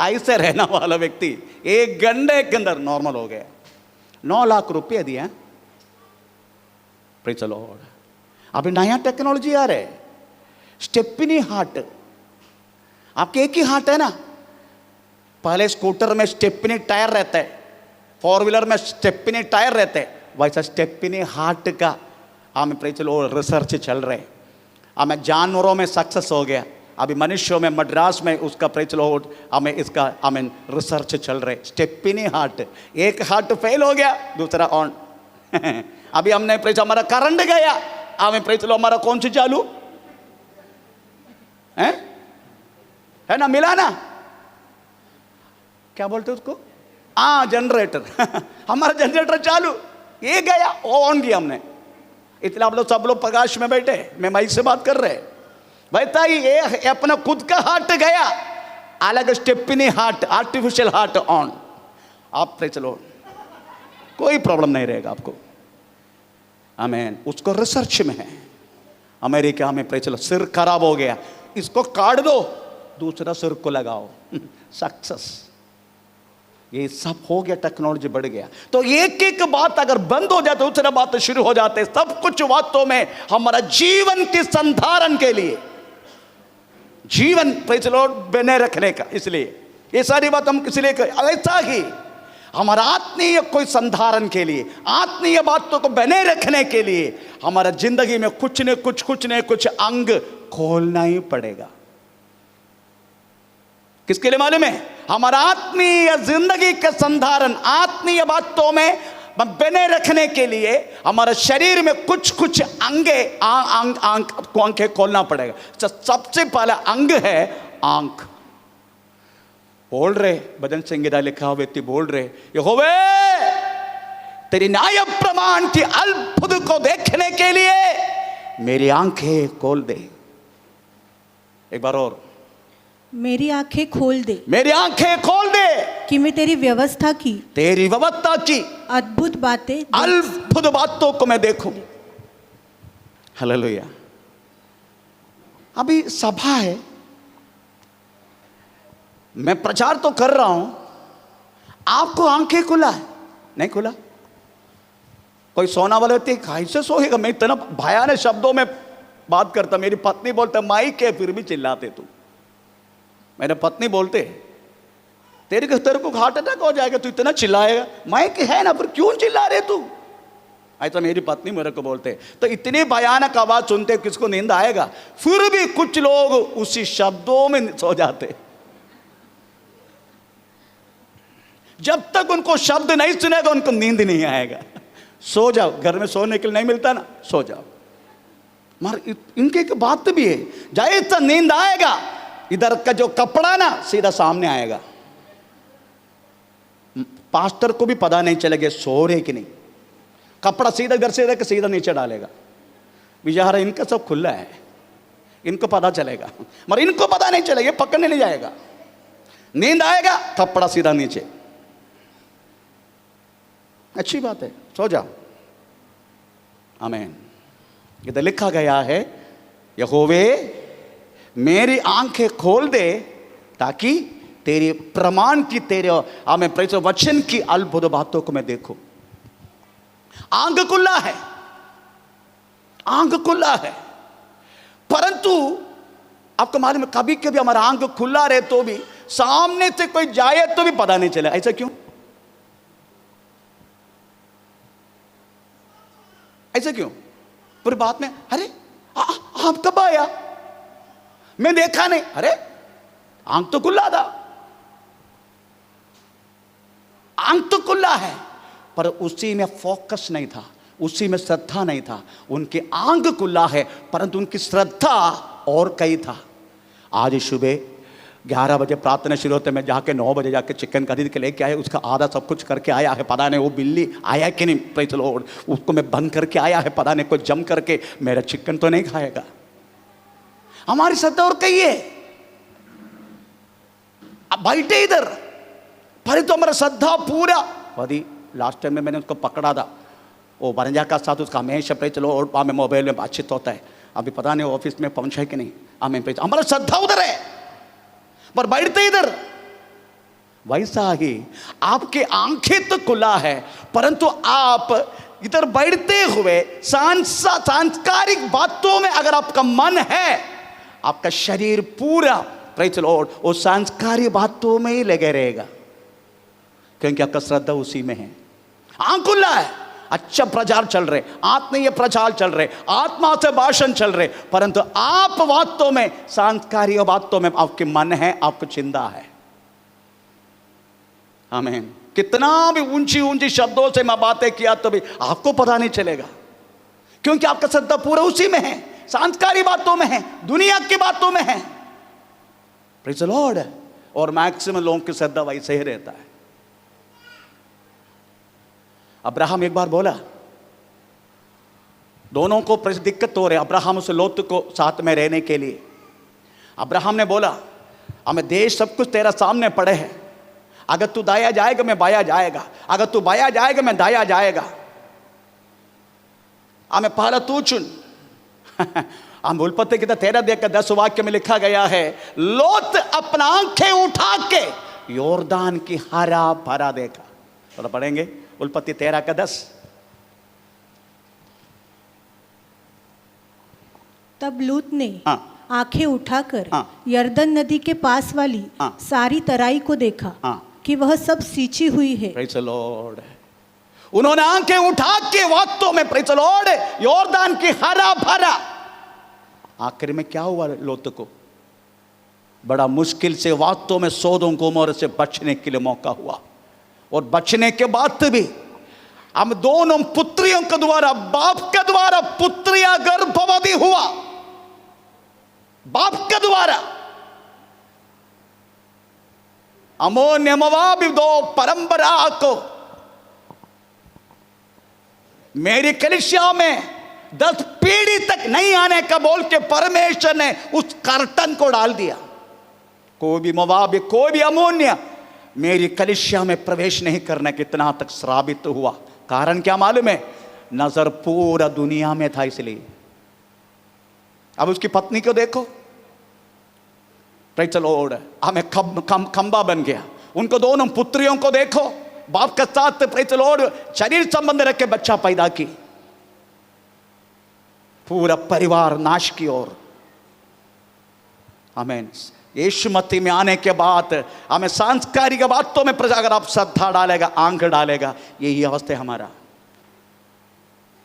B: ऐसे रहने वाला व्यक्ति 1 घंटे के अंदर नॉर्मल हो गया। 9 लाख रुपये दिए। Praise the Lord. अभी नया टेक्नोलॉजी आ रहा है, स्टेपनी हार्ट। आपके एक ही हार्ट है ना। पहले स्कूटर में स्टेपनी टायर रहता है, 4 व्हीलर में स्टेपनी टायर रहते हैं, वैसा स्टेपनी हार्ट का हमें प्रेज़ द लॉर्ड रिसर्च चल रहे हैं। हमें जानवरों में सक्सेस हो गया, अभी मनुष्यों में मद्रास में उसका प्रेज़ द लॉर्ड हमें इसका हमें रिसर्च चल रहे। स्टेपनी हार्ट, एक हार्ट फेल हो गया, दूसरा ऑन। अभी हमने प्रेज़ हमारा करंट गया, हमें प्रेज़ द लॉर्ड हमारा कौन सी चालू है ना, मिला ना, क्या बोलते उसको, जनरेटर। हमारा जनरेटर चालू, ये गया, ऑन किया हमने। इसलिए आप लोग सब लोग प्रकाश में बैठे, मैं माइक से बात कर रहे। वैसा ही ये अपना खुद का हार्ट गया, अलग stepney heart, artificial heart on. आप प्रेज़ द लॉर्ड, कोई प्रॉब्लम नहीं रहेगा आपको। आमीन। उसको रिसर्च में है। अमेरिका में प्रेज़ द लॉर्ड सिर खराब हो गया, इसको काट दो, दूसरा सिर को लगाओ, सक्सेस। ये सब हो गया, टेक्नोलॉजी बढ़ गया। तो एक एक बात अगर बंद हो जाए तो दूसरा बात शुरू हो जाते। सब कुछ बातों में हमारा जीवन के संधारण के लिए, जीवन प्रेज़ द लॉर्ड बने रखने का, इसलिए ये सारी बात हम इसलिए ऐसा ही हमारा आत्मीय कोई संधारण के लिए, आत्मीय बातों को बने रखने के लिए हमारा जिंदगी में कुछ न कुछ अंग खोलना ही पड़ेगा। किसके लिए मालूम है? हमारा आत्मीय जिंदगी का संधारण, आत्मीय बातों में बने रखने के लिए हमारा शरीर में कुछ आंखें खोलना पड़ेगा। सबसे पहला अंग है आंख। बोल रहे भजन संगीता लिखा हुआ व्यक्ति बोल रहे, यहोवे तेरी न्याय प्रमाण की अद्भुत को देखने के लिए मेरी आंखें खोल दे। एक बार और,
C: मेरी आंखें खोल दे,
B: मेरी आंखें खोल दे
C: कि मैं तेरी व्यवस्था की अद्भुत
B: बातों को मैं देखूं। हालेलुया। अभी सभा है, मैं प्रचार तो कर रहा हूं, आपको आंखें खुला है नहीं खुला? कोई सोना वाले व्यक्ति कैसे सोएगा? मैं इतना भयानक शब्दों में बात करता, मेरी पत्नी बोलते माइक है फिर भी चिल्लाते तू। मेरे पत्नी बोलते तेरे को हार्ट अटैक हो जाएगा, तू इतना चिल्लाएगा, माइक है ना फिर क्यों चिल्ला रहे तू? ऐसा मेरी पत्नी मेरे को बोलते। तो इतनी भयानक आवाज सुनते किसको नींद आएगा? फिर भी कुछ लोग उसी शब्दों में सो जाते। जब तक उनको शब्द नहीं सुनेगा उनको नींद नहीं आएगा। सो जाओ, घर में सोने के लिए नहीं मिलता ना, सो जाओ। मगर इनके एक बात भी है, जैसा नींद आएगा इधर का जो कपड़ा ना सीधा सामने आएगा, पास्टर को भी पता नहीं चलेगा सो रहे कि नहीं। कपड़ा सीधा घर से रख सीधा नीचे डालेगा। बेचारा इनका सब खुला है, इनको पता चलेगा, मगर इनको पता नहीं चलेगा, पकड़ने नहीं जाएगा। नींद आएगा कपड़ा सीधा नीचे। अच्छी बात है, सो जाओ। आमीन। इधर लिखा गया है, यहोवे मेरी आंखें खोल दे ताकि तेरे प्रमाण की, तेरे हमें प्रेरित वचन की अद्भुत बातों को मैं देखूं। आंख खुला है, आंख खुला है, परंतु आपको मालूम है कभी कभी हमारा आंख खुला रहे तो भी सामने से कोई जाए तो भी पता नहीं चले। ऐसा क्यों? ऐसा क्यों? पूरी बात में अरे आप कब आया, मैं देखा नहीं, अरे आंख तो खुला था। आंख तो खुला है पर उसी में फोकस नहीं था, उसी में श्रद्धा नहीं था। उनकी आंख खुला है परंतु उनकी श्रद्धा और कहीं था। आज सुबह 11 बजे प्रार्थना शुरू होते, मैं जाके 9 बजे जाके चिकन खरीद के लेके आया, उसका आधा सब कुछ करके आया है, पता नहीं वो बिल्ली आया कि नहीं, प्रेज़ द लॉर्ड, उसको मैं बंद करके आया है, पता नहीं कोई जम करके मेरा चिकन तो नहीं खाएगा। हमारी श्रद्धा और कहीं है, अब बैठे इधर पर तो हमारा श्रद्धा पूरा। वही लास्ट टाइम में मैंने उसको पकड़ा था, वो बरंजा का साथ उसका हमेशा प्रेज़ द लॉर्ड हमें मोबाइल में बातचीत होता है, अभी पता नहीं ऑफिस में पहुंचा है कि नहीं। हमें प्रेज़, हमारा श्रद्धा उधर है पर बैठते इधर वैसा ही आपके आंखें तो खुला है, परंतु आप इधर बैठते हुए सांस्कारिक बातों में अगर आपका मन है, आपका शरीर पूरा प्रेज़ द लॉर्ड वो सांस्कारिक बातों में ही लगे रहेगा, क्योंकि आपका श्रद्धा उसी में है। आंख खुला है, अच्छा प्रचार चल रहे, आत्मीय प्रचार चल रहे, आत्मा से भाषण चल रहे, परंतु आप बातों में सांस्कारिक बातों में आपके मन है, आपको चिंता है। आमीन। कितना भी ऊंची ऊंची शब्दों से मैं बातें किया तो भी आपको पता नहीं चलेगा, क्योंकि आपका श्रद्धा पूरा उसी में है, सांस्कारिक बातों में है, दुनिया की बातों में है। Praise the Lord. और मैक्सिमम लोगों की श्रद्धा वैसे ही रहता है। अब्राहम एक बार बोला, दोनों को दिक्कत हो रही, अब्राहम से लोत को साथ में रहने के लिए। अब्राहम ने बोला, हमें देश सब कुछ तेरा सामने पड़े है, अगर तू दाया जाएगा मैं बाया जाएगा, अगर तू बाया जाएगा मैं दाया जाएगा, हमें पहला तू चुन। हम उल्पत्ति की 13-10 वाक्य में लिखा गया है, लोत अपना आंखें उठा के योरदान की हरा भरा देखा। थोड़ा पढ़ेंगे उल्पत्ति 13-10।
C: तब लूत ने आंखें उठाकर यरदन नदी के पास वाली सारी तराई को देखा कि वह सब सींची हुई है।
B: Praise the Lord. उन्होंने आंखें उठा के वास्तव में प्रेज़ द लॉर्ड योरदान की हरा भरा। आखिर में क्या हुआ, लोत को बड़ा मुश्किल से वास्तव में सोदोम गोमोरा से बचने के लिए मौका हुआ, और बचने के बाद भी हम दोनों पुत्रियों के द्वारा, बाप के द्वारा पुत्रियां गर्भवती हुआ, बाप के द्वारा। अमोन्य मोआब दो परंपरा को मेरी कलीसिया में 10 पीढ़ी तक नहीं आने का बोल के परमेश्वर ने उस कर्टन को डाल दिया। कोई भी मोआब, कोई भी अमोन्य मेरी कलीसिया में प्रवेश नहीं करने कितना तक श्रापित हुआ। कारण क्या मालूम है? नजर पूरा दुनिया में था इसलिए। अब उसकी पत्नी को देखो, प्रेज़ द लॉर्ड, हमें खंबा बन गया। उनको दोनों पुत्रियों को देखो, बाप के साथ प्रेज़ द लॉर्ड शरीर संबंध रख के बच्चा पैदा की, पूरा परिवार नाश की ओर। आमीन। यीशु मसीह में आने के बाद हमें सांस्कारिक बातों में अगर आप श्रद्धा डालेगा, आंख डालेगा, यही अवस्था है हमारा।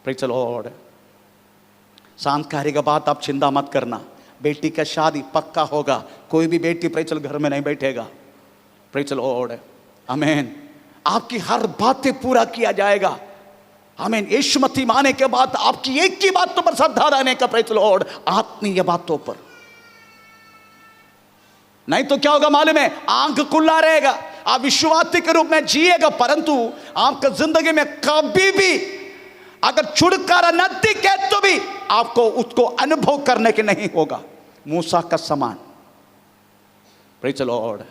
B: Praise the Lord. सांस्कारिक बात आप चिंता मत करना, बेटी का शादी पक्का होगा, कोई भी बेटी प्रेज़ द लॉर्ड घर में नहीं बैठेगा। Praise the lord. आमीन। आपकी हर बातें पूरा किया जाएगा। आमीन। यीशु मसीह आने के बाद आपकी एक ही बातों पर श्रद्धा रहने का, प्रेज़ द लॉर्ड, आत्मीय बातों पर। नहीं तो क्या होगा मालूम है? आंख खुला रहेगा, आप विश्वासी के रूप में जिएगा, परंतु आपका जिंदगी में कभी भी अगर छुटकारा न दिखे तो भी आपको उसको अनुभव करने के नहीं होगा। मूसा का समान। Praise the Lord.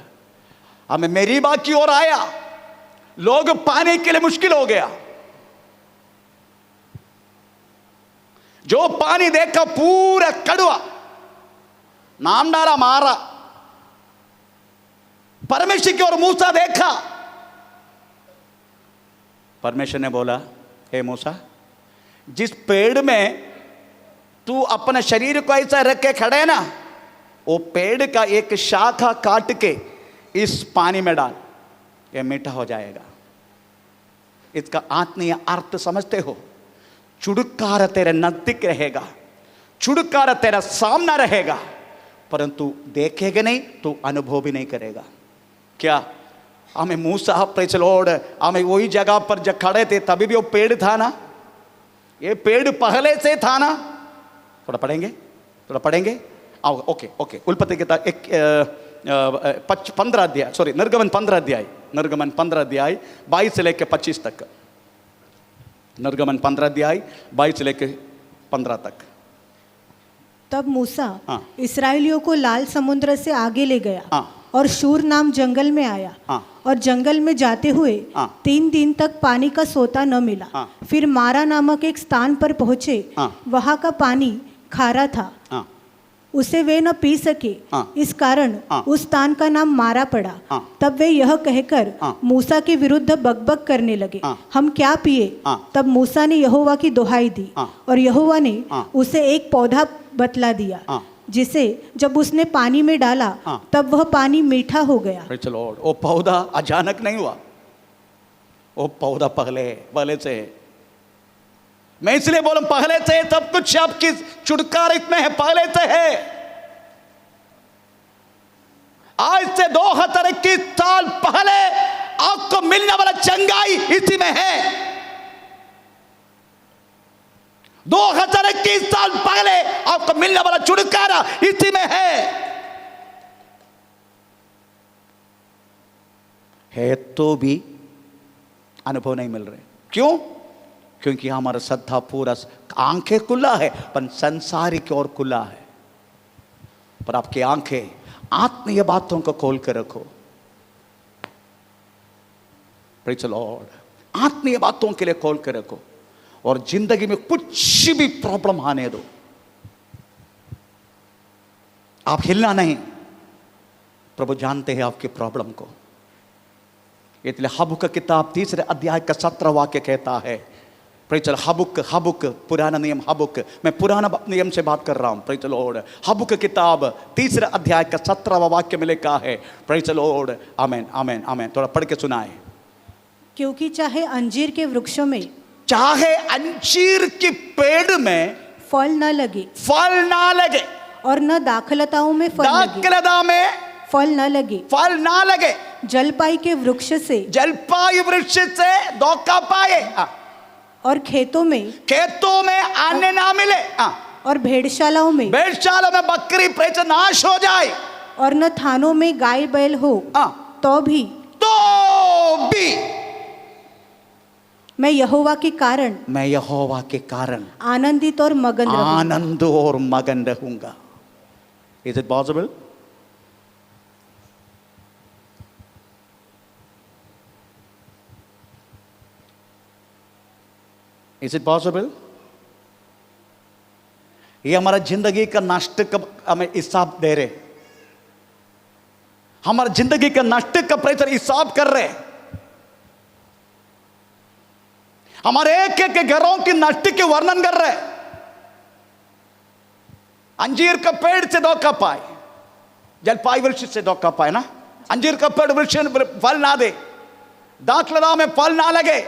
B: हमें मेरीबा की ओर आया, लोग पाने के लिए मुश्किल हो गया। जो पानी देखा पूरा कड़वा, नाम डाला मारा। परमेश्वर की ओर मूसा देखा, परमेश्वर ने बोला, हे मूसा, जिस पेड़ में तू अपने शरीर को ऐसा रख के खड़े है ना, वो पेड़ का एक शाखा काट के इस पानी में डाल, ये मीठा हो जाएगा। इसका आत्मीय अर्थ समझते हो? छुटकारा तेरे नजदीक रहेगा, छुटकारा तेरा सामना रहेगा, परंतु देखेगा नहीं तो अनुभव भी नहीं करेगा। क्या हमें मूसा प्रेज़ द लॉर्ड, हमें वही जगह पर जब खड़े थे तभी भी वो पेड़ था ना, ये पेड़ पहले से था ना। थोड़ा पढ़ेंगे आओ। ओके उल्पत्ति की 15 अध्याय, सॉरी निर्गमन 15 अध्याय, निर्गमन 15 अध्याय 22 से लेकर 25 तक। निर्गमन 15 अध्याय 22 से लेकर 15 तक।
C: तब मूसा इस्राएलियों को लाल समुद्र से आगे ले गया और शूर नाम जंगल में आया। और जंगल में जाते हुए 3 दिन तक पानी का सोता न मिला। फिर मारा नामक एक स्थान पर पहुंचे, वहां का पानी खारा था। उसे वे न पी सके,
B: हाँ।
C: इस कारण
B: हाँ।
C: उस स्थान का नाम मारा पड़ा।
B: हाँ।
C: तब वे यह कहकर
B: हाँ।
C: मूसा के विरुद्ध बकबक करने लगे,
B: हाँ।
C: हम क्या पिए?
B: हाँ।
C: तब मूसा ने यहोवा की दुहाई दी,
B: हाँ।
C: और यहोवा ने
B: हाँ।
C: उसे एक पौधा बतला दिया,
B: हाँ।
C: जिसे जब उसने पानी में डाला,
B: हाँ।
C: तब वह पानी मीठा हो गया।
B: Praise the Lord. वो पौधा अचानक नहीं हुआ, वो पौधा पहले से है। मैं इसलिए बोलूं पहले से सब कुछ आपकी छुटकारा इसमें है, पहले से है। आज से 2021 साल पहले आपको मिलने वाला चंगाई इसी में है। 2021 साल पहले आपको मिलने वाला छुटकारा इसी में है तो भी अनुभव नहीं मिल रहे। क्यों? क्योंकि हमारा श्रद्धा पूरा आंखें खुला है पर संसारिक और खुला है। पर आपकी आंखें आत्मीय बातों को खोल कर रखो। Praise the Lord. आत्मीय बातों के लिए खोल कर रखो और जिंदगी में कुछ भी प्रॉब्लम आने दो, आप हिलना नहीं। प्रभु जानते हैं आपकी प्रॉब्लम को। इसलिए हबुक का किताब 3 अध्याय का 17 वाक्य कहता है, प्रेज़ द लॉर्ड, हबुक पुराना नियम, हबुक, मैं पुराना नियम से बात कर रहा हूं। Praise the Lord. हबुक किताब 3 अध्याय का 17वां वाक्य में लिखा है, प्रेज़ द लॉर्ड। आमेन आमेन आमेन। थोड़ा पढ़ के सुनाए।
C: क्योंकि चाहे अंजीर के वृक्षों में,
B: चाहे अंजीर के पेड़ में
C: फल न लगे, और न दाखलताओं में फल लगे,
B: दाखलता में
C: फल न लगे, जलपाई के वृक्ष से,
B: जलपाई वृक्ष से धोखा पाए,
C: और खेतों में
B: अन्न ना मिले,
C: और भेड़शालाओं में
B: बकरी प्रेच नाश हो जाए,
C: और न थानों में गाय बैल हो, तो भी मैं यहोवा के कारण आनंदित और मगन
B: रहूंगा। Is it possible? Is it possible? ये हमारा जिंदगी का नष्ट का हमें हिसाब दे रहे, हमारा जिंदगी का नष्ट का प्रेशर हिसाब कर रहे, हमारे एक एक घरों की नष्ट के वर्णन कर रहे। अंजीर का पेड़ से धोखा पाए, जलपाई वृक्ष से धोखा पाए ना। अंजीर का पेड़ वृक्ष फल ना दे, दाखलता में फल ना लगे,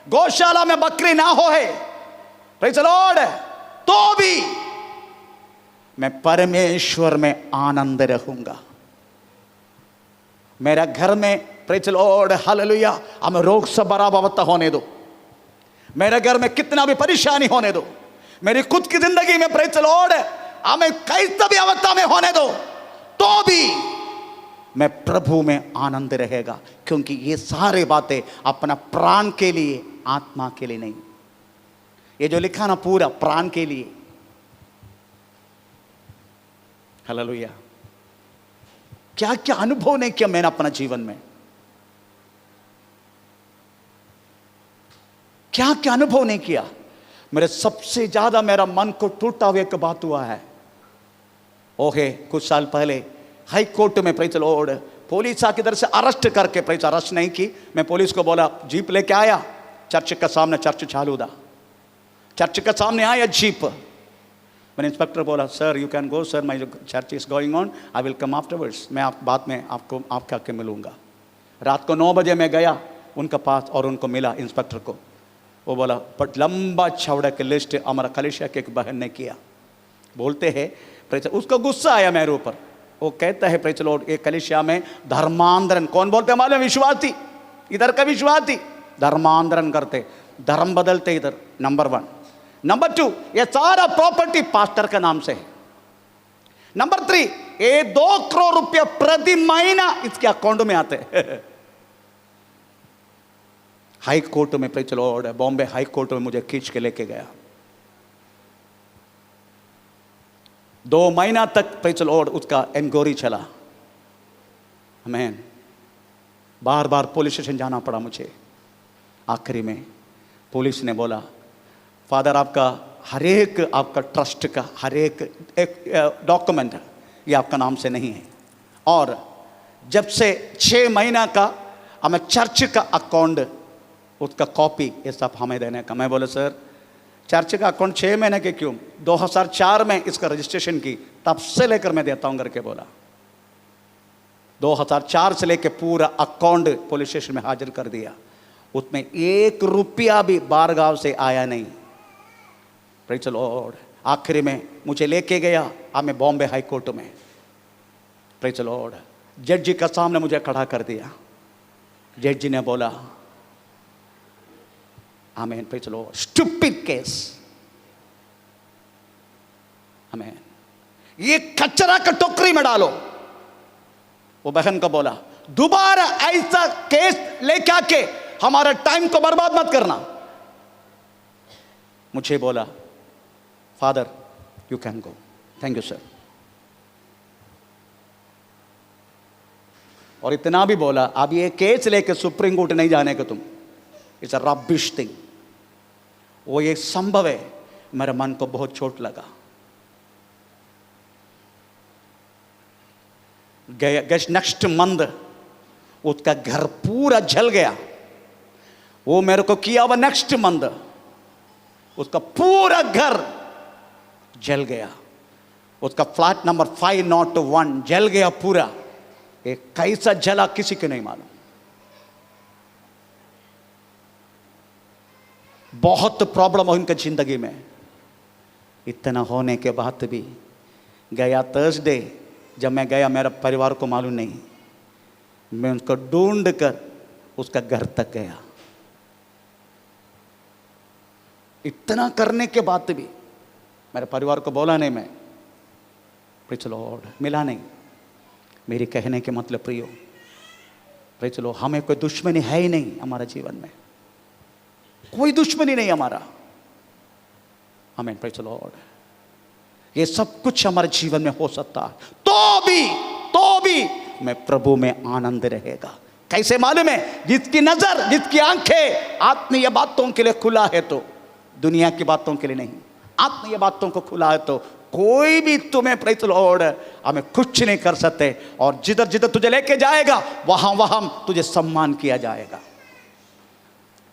B: गौशाला में बकरी ना हो है, प्रेज़ द लॉर्ड, तो भी मैं परमेश्वर में आनंद रहूंगा। मेरा घर में प्रेज़ द लॉर्ड हालेलुया हमें रोग से बराबर होने दो, मेरे घर में कितना भी परेशानी होने दो, मेरी खुद की जिंदगी में प्रेज़ द लॉर्ड हमें कैसा भी अवस्था में होने दो, तो भी मैं प्रभु में आनंद रहेगा। क्योंकि ये सारी बातें अपना प्राण के लिए, आत्मा के लिए नहीं। ये जो लिखा ना पूरा प्राण के लिए। हालेलुया। क्या क्या अनुभव नहीं किया मैंने अपना जीवन में, क्या क्या अनुभव नहीं किया। मेरे सबसे ज्यादा मेरा मन को टूटा हुआ एक बात हुआ है, ओहे कुछ साल पहले हाई कोर्ट में प्रेज़ द लॉर्ड पुलिस आके इधर से अरेस्ट करके, प्रेज़ अरेस्ट नहीं की, मैं पुलिस को बोला जीप लेके आया, चर्च का सामने चर्च चालू था, चर्च का सामने आया जीप। मैंने इंस्पेक्टर बोला sir you can go sir, my church is going on, I will come afterwards, मैं आप बाद में आपको आपके आके मिलूंगा। रात को 9 बजे मैं गया उनके पास और उनको मिला इंस्पेक्टर को। वो बोला बट लंबा चौड़ा के लिस्ट हमारा कलिसिया के एक बहन ने किया। बोलते हैं उसको गुस्सा आया मेरे ऊपर, वो कहता है प्रेज़ द लॉर्ड एक कलिसिया में धर्मांतरण, कौन बोलते हैं मालूम? विश्वासी, इधर का विश्वासी धर्मांतरण करते, धर्म बदलते इधर, नंबर 1। नंबर 2 ये सारा प्रॉपर्टी पास्टर का नाम से है। नंबर 3 ये 2 करोड़ रुपया प्रति महीना इसके अकाउंट में आते हैं। हाई कोर्ट में praise the Lord, Bombay high court में मुझे खींच के लेके गया। 2 महीना तक प्रेज़ द लॉर्ड उसका इंक्वायरी चला। आमीन। बार बार पुलिस स्टेशन जाना पड़ा मुझे। आखिरी में पुलिस ने बोला फादर आपका हर एक आपका ट्रस्ट का हर एक डॉक्यूमेंट ये आपका नाम से नहीं है। और जब से 6 महीना का हमें चर्च का अकाउंट उसका कॉपी ये सब हमें देने का। मैं बोले सर चर्च का अकाउंट 6 महीने के क्यों, 2004 में इसका रजिस्ट्रेशन की, तब से लेकर मैं देता हूं करके बोला। 2004 से लेकर पूरा अकाउंट पुलिस स्टेशन में हाजिर कर दिया, उसमें 1 रुपया भी बारगांव से आया नहीं। Praise the Lord. आखिरी में मुझे लेके गया हमें बॉम्बे हाई कोर्ट में। Praise the Lord. जज जी का सामने मुझे खड़ा कर दिया। जज जी ने बोला आमीन, praise the Lord, stupid case, आमीन, ये कचरा का टोकरी में डालो। वो बहन को बोला दोबारा ऐसा केस लेके आके हमारा टाइम को बर्बाद मत करना। मुझे बोला father you can go, thank you sir. और इतना भी बोला अब ये केस लेके सुप्रीम कोर्ट नहीं जाने का तुम, इट्स अ रबिश थिंग। वो ये संभव है। मेरे मन को बहुत चोट लगा। नेक्स्ट मंथ उसका घर पूरा जल गया। वो मेरे को किया हुआ नेक्स्ट मंथ उसका पूरा घर जल गया। उसका फ्लैट नंबर 501 जल गया पूरा। एक कैसा जला किसी को नहीं मालूम। बहुत प्रॉब्लम हो इनका जिंदगी में। इतना होने के बाद भी गया थर्सडे, जब मैं गया मेरा परिवार को मालूम नहीं, मैं उनको ढूंढ कर उसका घर तक गया। इतना करने के बाद भी मेरे परिवार को बोला नहीं मैं, प्रेज़ द लॉर्ड, मिला नहीं। मेरी कहने के मतलब प्रियो, प्रेज़ द लॉर्ड, हमें कोई दुश्मनी है ही नहीं हमारे जीवन में, कोई दुश्मनी नहीं हमारा। आमीन, प्रेज़ द लॉर्ड। ये सब कुछ हमारे जीवन में हो सकता है, तो भी मैं प्रभु में आनंद रहेगा। कैसे मालूम है? जिसकी नजर, जिसकी आंखें आत्मीय बातों के लिए खुला है, तो दुनिया की बातों के लिए नहीं, आत्मीय बातों को खुला है, तो कोई भी तुम्हें, प्रेज़ द लॉर्ड, हमें कुछ नहीं कर सकते। और जिधर जिधर तुझे लेके जाएगा वहां वहां तुझे सम्मान किया जाएगा।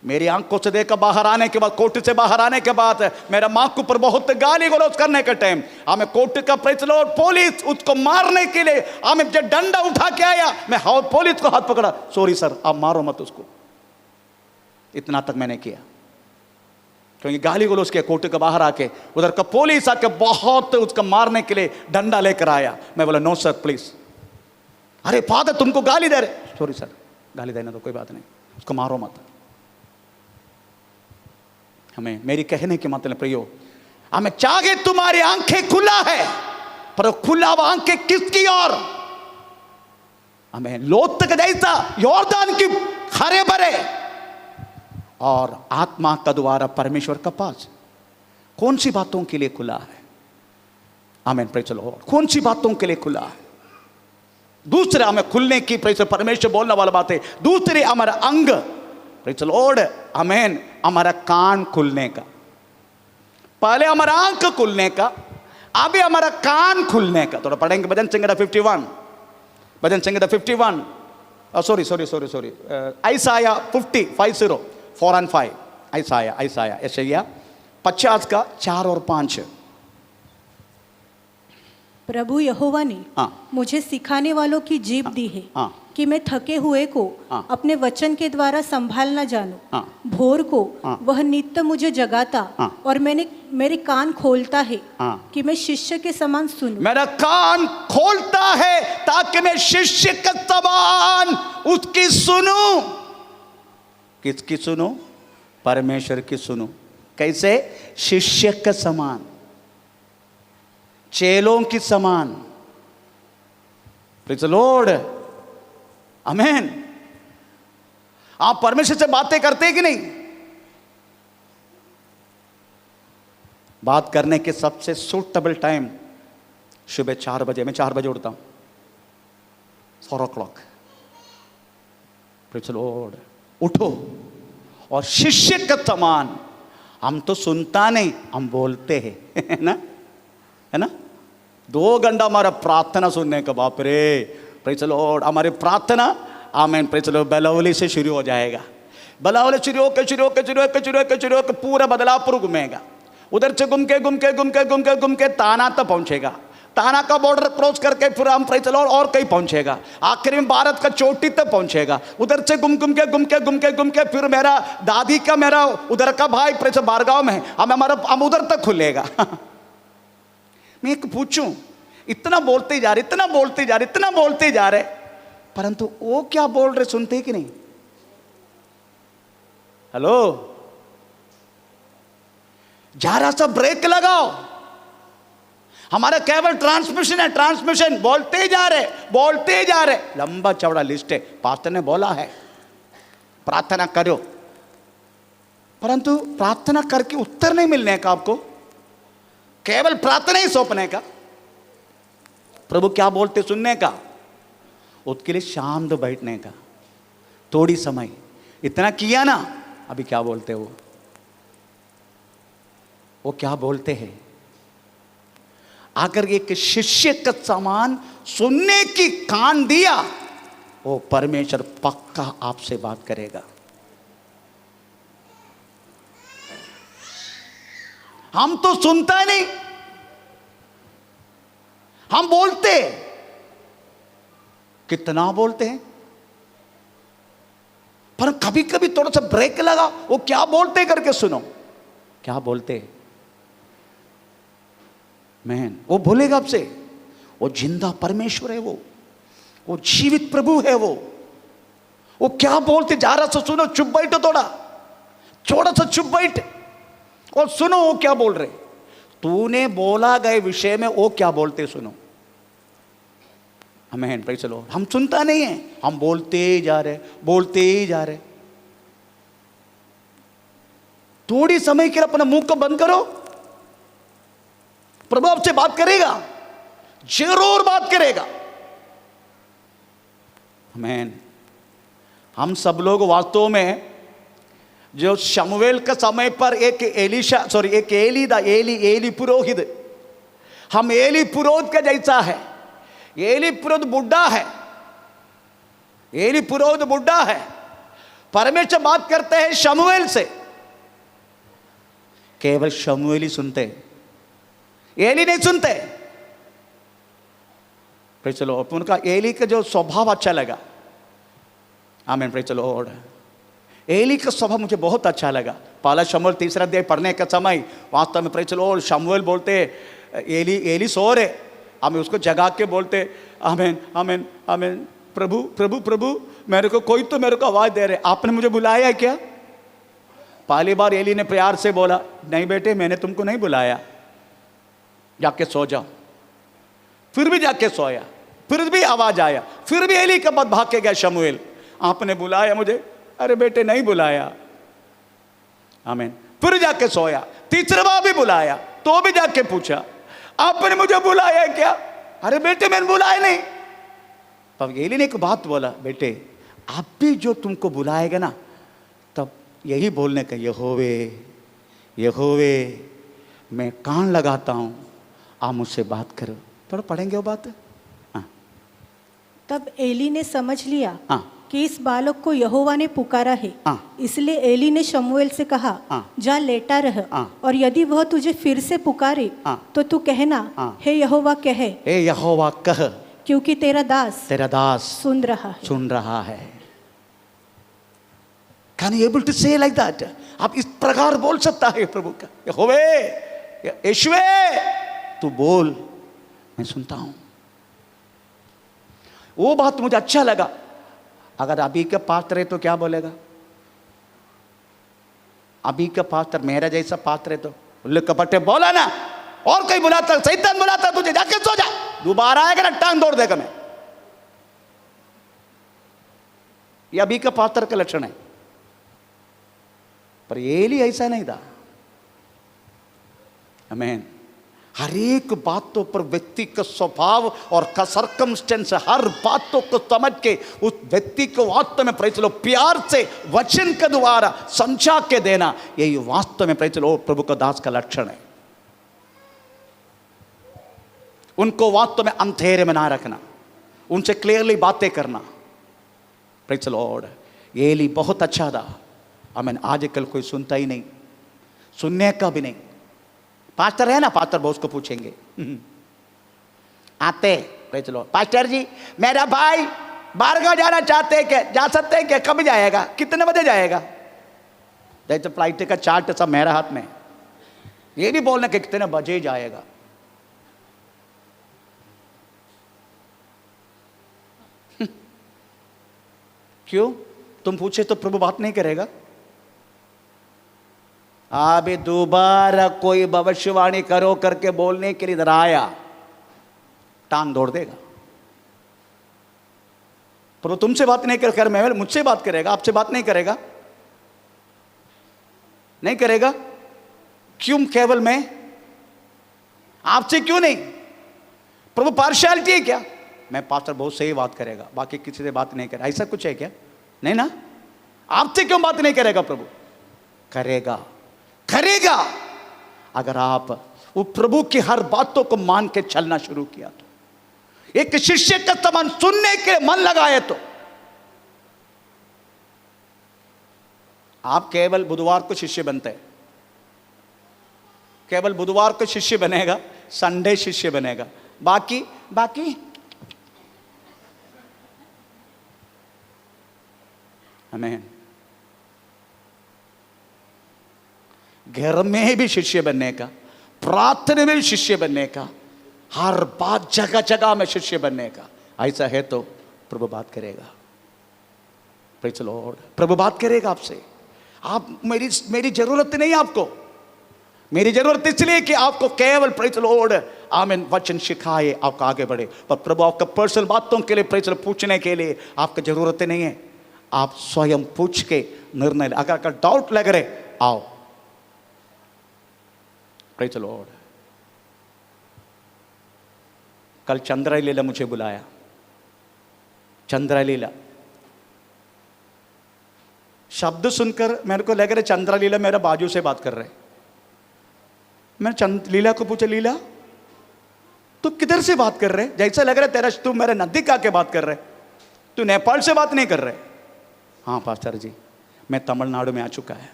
B: मेरी आंखों से देखकर बाहर आने के बाद, कोर्ट से बाहर आने के बाद, मेरा माँ के ऊपर बहुत गाली गलौज करने के टाइम हमें कोर्ट का, प्रेज़ द लॉर्ड, पुलिस उसको मारने के लिए हमें जब डंडा उठा के आया, मैं पुलिस को हाथ पकड़ा, सॉरी सर आप मारो मत उसको। इतना तक मैंने किया, क्योंकि गाली गलौज के कोर्ट के बाहर आके उधर का पुलिस आके बहुत उसका मारने के लिए डंडा लेकर आया। मैं बोला नो सर प्लीज। अरे फादर तुमको गाली दे रहे, सॉरी सर, गाली देना तो कोई बात नहीं, उसको मारो मत। हमें, मेरी कहने के मतलब प्रियो, हमें चाहे तुम्हारी आंखें खुला है, पर खुला हुआ आंखें किसकी ओर? हमें लोत तक जैसा यॉर्दान की हरे भरे और आत्मा का द्वारा परमेश्वर का पास कौन सी बातों के लिए खुला है? आमीन, प्रेज़ द लॉर्ड। कौन सी बातों के लिए खुला है? दूसरे हमें खुलने की, प्रेज़ परमेश्वर बोलने वाला बात है। दूसरे हमारा अंग, प्रेज़ द लॉर्ड, आमीन, हमारा कान खुलने का। पहले हमारा आंख खुलने का, अभी हमारा कान खुलने का। थोड़ा पढ़ेंगे भजन संहिता 51, भजन संहिता 51, सॉरी ऐसाया 50 4 and 5, ऐसाया यशायाह 50 का 4 और 5।
C: प्रभु यहोवा ने मुझे सिखाने वालों की जीभ दी है कि मैं थके हुए को अपने वचन के द्वारा संभालना जानूं। भोर को वह नित्य मुझे जगाता और मेरे कान खोलता है कि मैं शिष्य के समान सुनूं।
B: मेरा कान खोलता है ताकि मैं शिष्य के समान उसकी सुनूं। किसकी सुनूं? परमेश्वर की सुनूं। कैसे? शिष्य के समान, चेलों की समान। प्रेज़ द लॉर्ड, आमीन। आप परमेश्वर से बातें करते हैं कि नहीं? बात करने के सबसे सूटेबल टाइम सुबह 4 बजे। मैं 4 बजे उठता हूं, 4 o'clock। प्रेज़ द लॉर्ड, उठो और शिष्य के समान हम तो सुनता नहीं, हम बोलते हैं, है ना, है ना। 2 घंटा हमारा प्रार्थना सुनने का, बाप रे, प्रेज़ द लॉर्ड। हमारी प्रार्थना, आमीन, प्रेज़ द लॉर्ड, बलावली से शुरू हो जाएगा। बलावली शुरू होकर पूरा बदलापुर घूमेगा, उधर से घूम के ताना तक पहुंचेगा, ताना का बॉर्डर क्रॉस करके फिर हम प्रेज़ द लॉर्ड और कहीं पहुंचेगा, आखिर में भारत का चोटी तक पहुंचेगा, उधर से घूम के फिर मेरा दादी का, मेरा उधर का भाई प्रेज़ बारगांव में, हम उधर तक खुलेगा। मैं एक पूछूं, इतना बोलते जा रहे, परंतु वो क्या बोल रहे सुनते कि नहीं? हेलो, जरा सा ब्रेक लगाओ। हमारा केवल ट्रांसमिशन, बोलते जा रहे, लंबा चौड़ा लिस्ट है। पास्टर ने बोला है प्रार्थना करो, परंतु प्रार्थना करके उत्तर नहीं मिलने का, आपको केवल प्रार्थना ही सौंपने का, प्रभु क्या बोलते सुनने का, उसके लिए शांत बैठने का, थोड़ी समय। इतना किया ना, अभी क्या बोलते वो क्या बोलते हैं? अगर एक शिष्य का समान सुनने की कान दिया, वो परमेश्वर पक्का आपसे बात करेगा। हम तो सुनता नहीं, हम बोलते, कितना बोलते हैं, पर कभी कभी थोड़ा सा ब्रेक लगा, वो क्या बोलते करके सुनो, क्या बोलते। मैन, वो बोलेगा आपसे, वो जिंदा परमेश्वर है, वो जीवित प्रभु है, वो क्या बोलते, जरा सा सुनो, चुप बैठो, थोड़ा सा चुप बैठ और सुनो वो क्या बोल रहे। तूने बोला गए विषय में वो क्या बोलते सुनो। आमीन, प्रेज़ द लॉर्ड। हम सुनता नहीं है, हम बोलते ही जा रहे। थोड़ी समय के लिए अपना मुंह को बंद करो, प्रभु आपसे बात करेगा, जरूर बात करेगा। आमीन। हम सब लोग वास्तव में जो शमूएल के समय पर एक एली पुरोहित, हम एली पुरोहित का जैसा है। एली पुरोहित बुढ़ा है, परमेश्वर बात करते हैं शमूएल से, केवल शमूएल ही सुनते, एली नहीं सुनते। Praise the Lord. उनका एली का जो स्वभाव अच्छा लगा। आमीन, प्रेज़ द लॉर्ड। एली का स्वभाव मुझे बहुत अच्छा लगा। पहला शमूएल 3 अध्याय पढ़ने का समय वास्तव में प्रेज़ द लॉर्ड, शमूएल बोलते एली सो रहे, हमें उसको जगा के बोलते, आमीन आमीन आमीन, प्रभु मेरे को आवाज दे रहे, आपने मुझे बुलाया क्या? पहली बार एली ने प्यार से बोला, नहीं बेटे, मैंने तुमको नहीं बुलाया, जाके सो जाओ। फिर भी जाके सोया, फिर भी आवाज आया, फिर भी एली के बाद भाग के गया शमूएल, आपने बुलाया मुझे? अरे बेटे, नहीं बुलाया। आमीन। फिर जाके सोया, तीसरी बार भी बुलाया, तो भी जाके पूछा, आपने मुझे बुलाया क्या? अरे बेटे, मैंने बुलाया नहीं। तब एली ने एक बात बोला, बेटे, आप भी जो तुमको बुलाएगा ना, तब यही बोलने का, यहोवे मैं कान लगाता हूं, आप मुझसे बात करो। थोड़ा पढ़ेंगे वो बात। हाँ।
C: तब एली ने समझ लिया
B: हाँ।
C: कि इस बालक को यहोवा ने पुकारा है।
B: हाँ।
C: इसलिए एली ने शमूएल से कहा,
B: हाँ।
C: जा लेटा रह,
B: हाँ।
C: और यदि वह तुझे फिर से पुकारे,
B: हाँ।
C: तो तू कहना,
B: हाँ।
C: हे यहोवा कह,
B: हे यहोवा कह,
C: क्योंकि तेरा दास सुन रहा है। Can you able to say like that? आप इस प्रकार बोल सकता है प्रभु का, यहोवे, यीशुवे, तू बोल, मैं सुनता हूं। वो बात मुझे अच्छा लगा। अगर अभी का पात्र है तो क्या बोलेगा? अभी का पात्र, मेरा जैसा पात्र है तो उल्ले कपटे बोला ना, और कहीं बुलाता, शैतान बुलाता तुझे, जाके सो जा, दोबारा आएगा ना टांग तोड़ देगा मैं। ये अभी का पात्र का लक्षण है। पर एली ऐसा नहीं था। आमीन।
B: हर एक बातों पर व्यक्ति का स्वभाव और का सर्कमस्टेंस, हर बातों को समझ के उस व्यक्ति को वास्तव में प्रेज लो प्यार से वचन के द्वारा समझा के देना, यही वास्तव में प्रेज लो प्रभु का दास का लक्षण है। उनको वास्तव में अंधेरे में ना रखना, उनसे क्लियरली बातें करना। प्रेज लॉर्ड, एली बहुत अच्छा था। आमीन। आजकल कोई सुनता ही नहीं, सुनने का भी नहीं। पास्टर है ना, पास्टर बॉस को पूछेंगे, आते प्रेज लॉर्ड, पास्टर जी मेरा भाई बारगाह जाना चाहते हैं क्या, जा सकते हैं क्या, कब जाएगा, कितने बजे जाएगा? जैसे फ्लाइट का चार्ट सब मेरा हाथ में, ये भी बोलना कि कितने बजे जाएगा। क्यों? तुम पूछे तो प्रभु बात नहीं करेगा? अभी दोबारा कोई भविष्यवाणी करो करके बोलने के लिए इधर आया, टांग दौड़ देगा। प्रभु तुमसे बात नहीं कर, मैं मुझसे बात करेगा, आपसे बात नहीं करेगा, नहीं करेगा। क्यों केवल मैं, आपसे क्यों नहीं? प्रभु पार्शियलिटी है क्या? मैं पास्टर बहुत सही बात करेगा, बाकी किसी से बात नहीं करेगा, ऐसा कुछ है क्या? नहीं ना। आपसे क्यों बात नहीं करेगा? प्रभु करेगा, करेगा। अगर आप वो प्रभु की हर बातों को मान के चलना शुरू किया तो, एक शिष्य का समान सुनने के मन लगाए तो, आप केवल बुधवार को शिष्य बनते हैं, केवल बुधवार को शिष्य बनेगा, संडे शिष्य बनेगा, बाकी आमीन। घर में भी शिष्य बनने का, प्रार्थना में भी शिष्य बनने का, हर बात जगह जगह में शिष्य बनने का, ऐसा है तो प्रभु बात करेगा। प्रेज़ द लॉर्ड, प्रभु बात करेगा आपसे। आप मेरी जरूरत नहीं है आपको, मेरी जरूरत इसलिए कि आपको केवल प्रेज़ द लॉर्ड आमीन वचन सिखाए, आपको आगे बढ़े। पर प्रभु आपका पर्सनल बातों के लिए प्रेज़ द लॉर्ड पूछने के लिए आपको जरूरत नहीं है। आप स्वयं पूछ के निर्णय, अगर डाउट लग रहे आओ। Praise the Lord. कल चंद्रा लीला मुझे बुलाया, चंद्रा लीला शब्द सुनकर मेरे को लग रहा है चंद्रा लीला मेरा बाजू से बात कर रहे। मैंने लीला को पूछा, लीला तू किधर से बात कर रहे? जैसा लग रहा है तेरा तू मेरे नजदीक आके बात कर रहे, तू नेपाल से बात नहीं कर रहे। हाँ पास्टर जी, मैं तमिलनाडु में आ चुका है।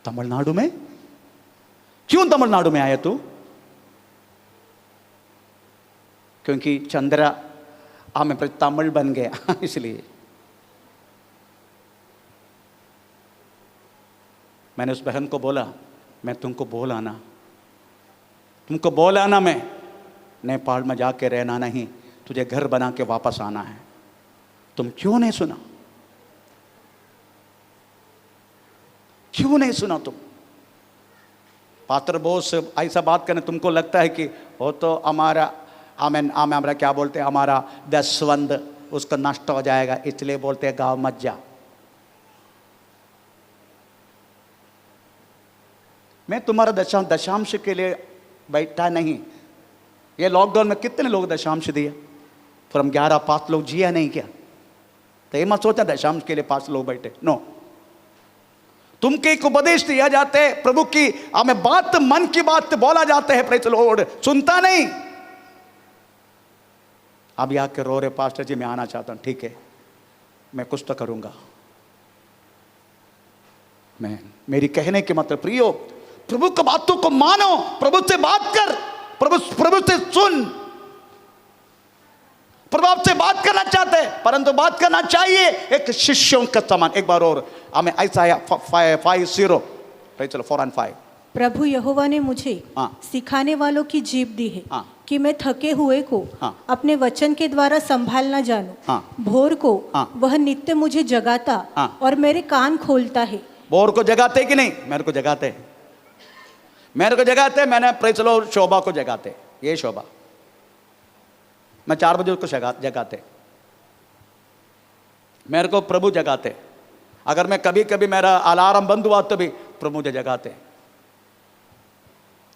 B: तमिलनाडु में? क्यों तमिलनाडु में आया तू? क्योंकि चंद्रा में तमिल बन गया इसलिए। मैंने उस बहन को बोला, मैं तुमको बोल आना, मैं नेपाल में जाके रहना नहीं, तुझे घर बना के वापस आना है। तुम क्यों नहीं सुना? क्यों नहीं सुना तुम? पात्र बोस ऐसा बात करने, तुमको लगता है कि वो तो हमारा हमारा क्या बोलते हैं, हमारा दसवंद उसका नष्ट हो जाएगा, इसलिए बोलते हैं गाँव मत जा। मैं तुम्हारा दशांश के लिए बैठा नहीं। ये लॉकडाउन में कितने लोग दशांश दिए? फिर हम 11-5 लोग जिया नहीं क्या? तो ये मत सोचा दशांश के लिए 5 लोग बैठे। नो, तुमके एक उपदेश दिया जाते है, प्रभु की हमें बात, मन की बात बोला जाते हैं, प्रेज़ द लॉर्ड, सुनता नहीं। अब आके रो रहे, पास्टर जी मैं आना चाहता हूं। ठीक है, मैं कुछ तो करूंगा। मैं मेरी कहने के मतलब प्रियो, प्रभु की बातों को मानो, प्रभु से बात कर, प्रभु से सुन। प्रभु आपसे बात करना चाहते हैं, परंतु बात करना चाहिए एक शिष्यों का समान। एक बार और हमें ऐसा 50 4 and 5।
C: प्रभु यहोवा ने मुझे सिखाने वालों की जीभ दी है कि मैं थके हुए को अपने वचन के द्वारा संभालना जानूं। भोर को वह नित्य मुझे जगाता और मेरे कान खोलता है।
B: भोर को जगाते कि नहीं? मेरे को जगाते, मेरे को जगाते। मैंने प्रेज़ द लॉर्ड शोभा को जगाते, ये शोभा मैं 4 बजे उसको जगाते। मेरे को प्रभु जगाते। अगर मैं कभी कभी मेरा अलार्म बंद हुआ तो भी प्रभु मुझे जगाते।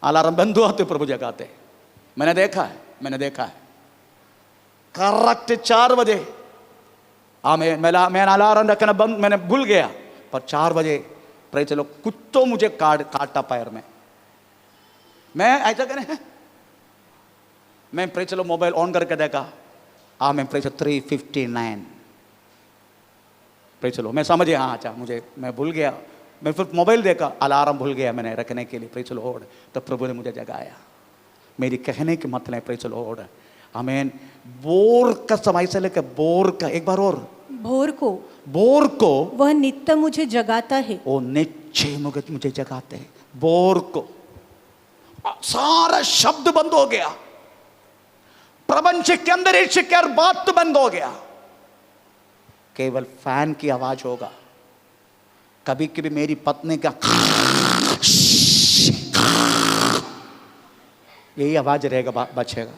B: अलार्म बंद हुआ तो प्रभु जगाते। मैंने देखा है करेक्ट 4 बजे। मैंने अलार्म रखना बंद, मैंने भूल गया, पर 4 बजे प्रे चलो कुछ तो मुझे काटा पैर में। मैं ऐसा करें, मैं प्रे चलो मोबाइल ऑन करके देखा, मैं प्रे चलो 3:59 प्रे चलो, मैं समझ गया हाँ अच्छा मैं भूल गया। मैं फिर मोबाइल देखा, अलार्म भूल गया मैंने रखने के लिए, प्रे चलो ओड, तो प्रभु ने मुझे जगाया। मेरी कहने की मतलब है प्रे चलो ओड, आमीन। बोर का समय से लेकर बोर का, एक बार और, बोर को
C: वह नित्य मुझे जगाता है,
B: वो निश्चय मुझे जगाते हैं। बोर को सारा शब्द बंद हो गया, प्रपंच के अंदर ईर्ष्या की हर बात बंद हो गया, केवल फैन की आवाज होगा। कभी कभी मेरी पत्नी का यही आवाज रहेगा, बचेगा।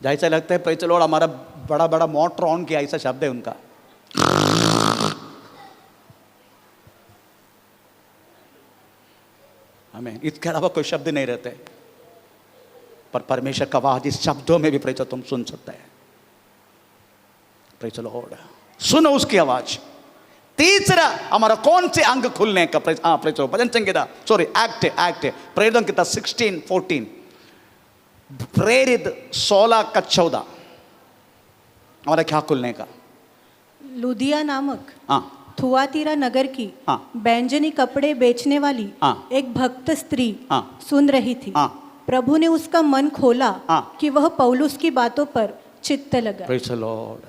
B: जैसा लगता है प्रे चलो हमारा बड़ा बड़ा मोटर ऑन किया, ऐसा शब्द है उनका। हमें इसके अलावा कोई शब्द नहीं रहते, पर परमेश्वर का आवाज इस शब्दों में भी प्रे चलो तुम सुन सकते हैं। प्रे चलो सुनो उसकी आवाज। तीसरा हमारा कौन से अंग खुलने का, प्रे चलो भजन संगीता, सॉरी एक्ट प्रेरित संगीता 16:14, प्रेरित 16:14 हमारा क्या खुलने का?
C: लुदिया नामक थुआतीरा नगर की बैंजनी कपड़े बेचने वाली एक भक्त स्त्री सुन रही थी। प्रभु ने उसका मन खोला कि वह पौलुस की बातों पर चित्त लगा।
B: Praise the Lord.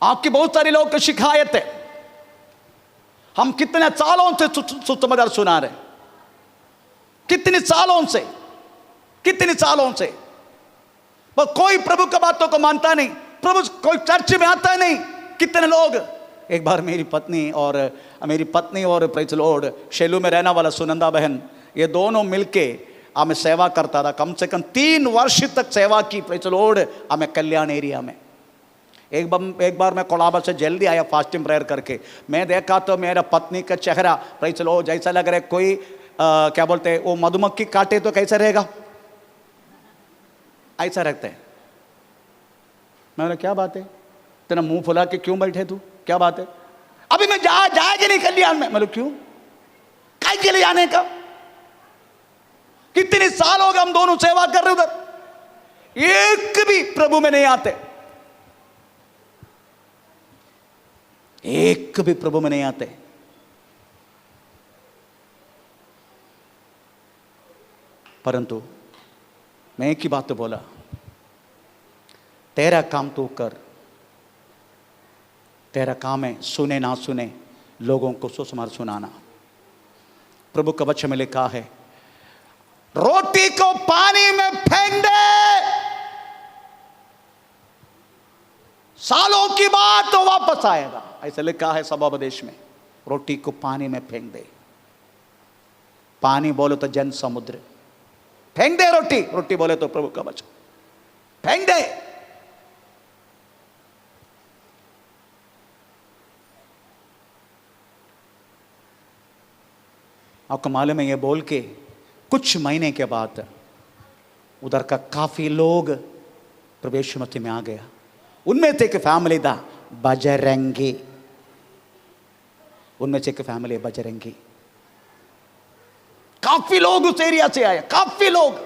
B: आपकी बहुत सारे लोग की शिकायत है, हम कितने सालों से सुसमाचार सुना रहे, कितने सालों से पर कोई प्रभु की बातों को मानता नहीं, प्रभु कोई चर्च में आता नहीं। कितने लोग, एक बार मेरी पत्नी और प्रेज़ द लॉर्ड शेलू में रहने वाला सुनंदा बहन, ये दोनों मिलके हमें सेवा करता था। कम से कम 3 वर्ष तक सेवा की प्रेज़ द लॉर्ड हमें कल्याण एरिया में। एक बार मैं कोलाबा से जल्दी आया फास्टिंग प्रेयर करके, मैं देखा तो मेरा पत्नी का चेहरा प्रेज़ द लॉर्ड जैसा लग रहा है कोई क्या बोलते हैं वो मधुमक्खी काटे तो कैसा रहेगा, ऐसा रखते हैं। मैंने क्या बात है, तेरा मुंह फुला के क्यों बैठे तू, क्या बात है? अभी मैं जाएगी नहीं कल्याण में। मतलब क्यों, काय के लिए जाने का? कितने साल हो गए हम दोनों सेवा कर रहे उधर, एक भी प्रभु में नहीं आते, एक भी प्रभु में नहीं आते। परंतु मैं एक ही बात तो बोला, तेरा काम तू कर, तेरा काम है सुने ना सुने लोगों को सुसमाचार सुनाना। प्रभु का वचन में लिखा है, रोटी को पानी में फेंक दे, सालों की बात तो वापस आएगा, ऐसा लिखा है सभापदेश में। रोटी को पानी में फेंक दे, पानी बोलो तो जन समुद्र, फेंक दे रोटी बोले तो प्रभु का वचन फेंक दे। आपको मालूम है, ये बोल के कुछ महीने के बाद उधर का काफी लोग प्रवेश मसीह में आ गया। उनमें से एक फैमिली था बजरंगी, उनमें से एक फैमिली बजरंगी। काफी लोग उस एरिया से आए, काफी लोग,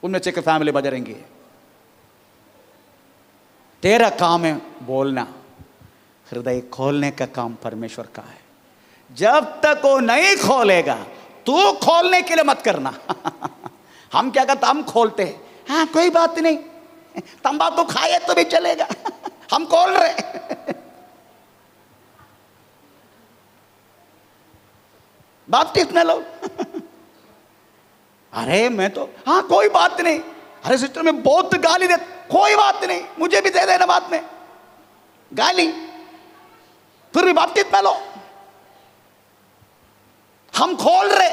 B: उनमें से एक फैमिली बजरंगी है। तेरा काम है बोलना, हृदय खोलने का काम परमेश्वर का है। जब तक वो नहीं खोलेगा तू खोलने के लिए मत करना। हम क्या करते, हम खोलते हैं, हाँ कोई बात नहीं, तंबाकू खाए तो भी चलेगा, हम खोल रहे। बाप्टिस्म में लोग अरे मैं तो हाँ कोई बात नहीं, अरे सिस्टर में बहुत गाली दे, कोई बात नहीं, मुझे भी दे देना बाद में गाली, फिर भी बाप्टिस्म में लो। हम खोल रहे।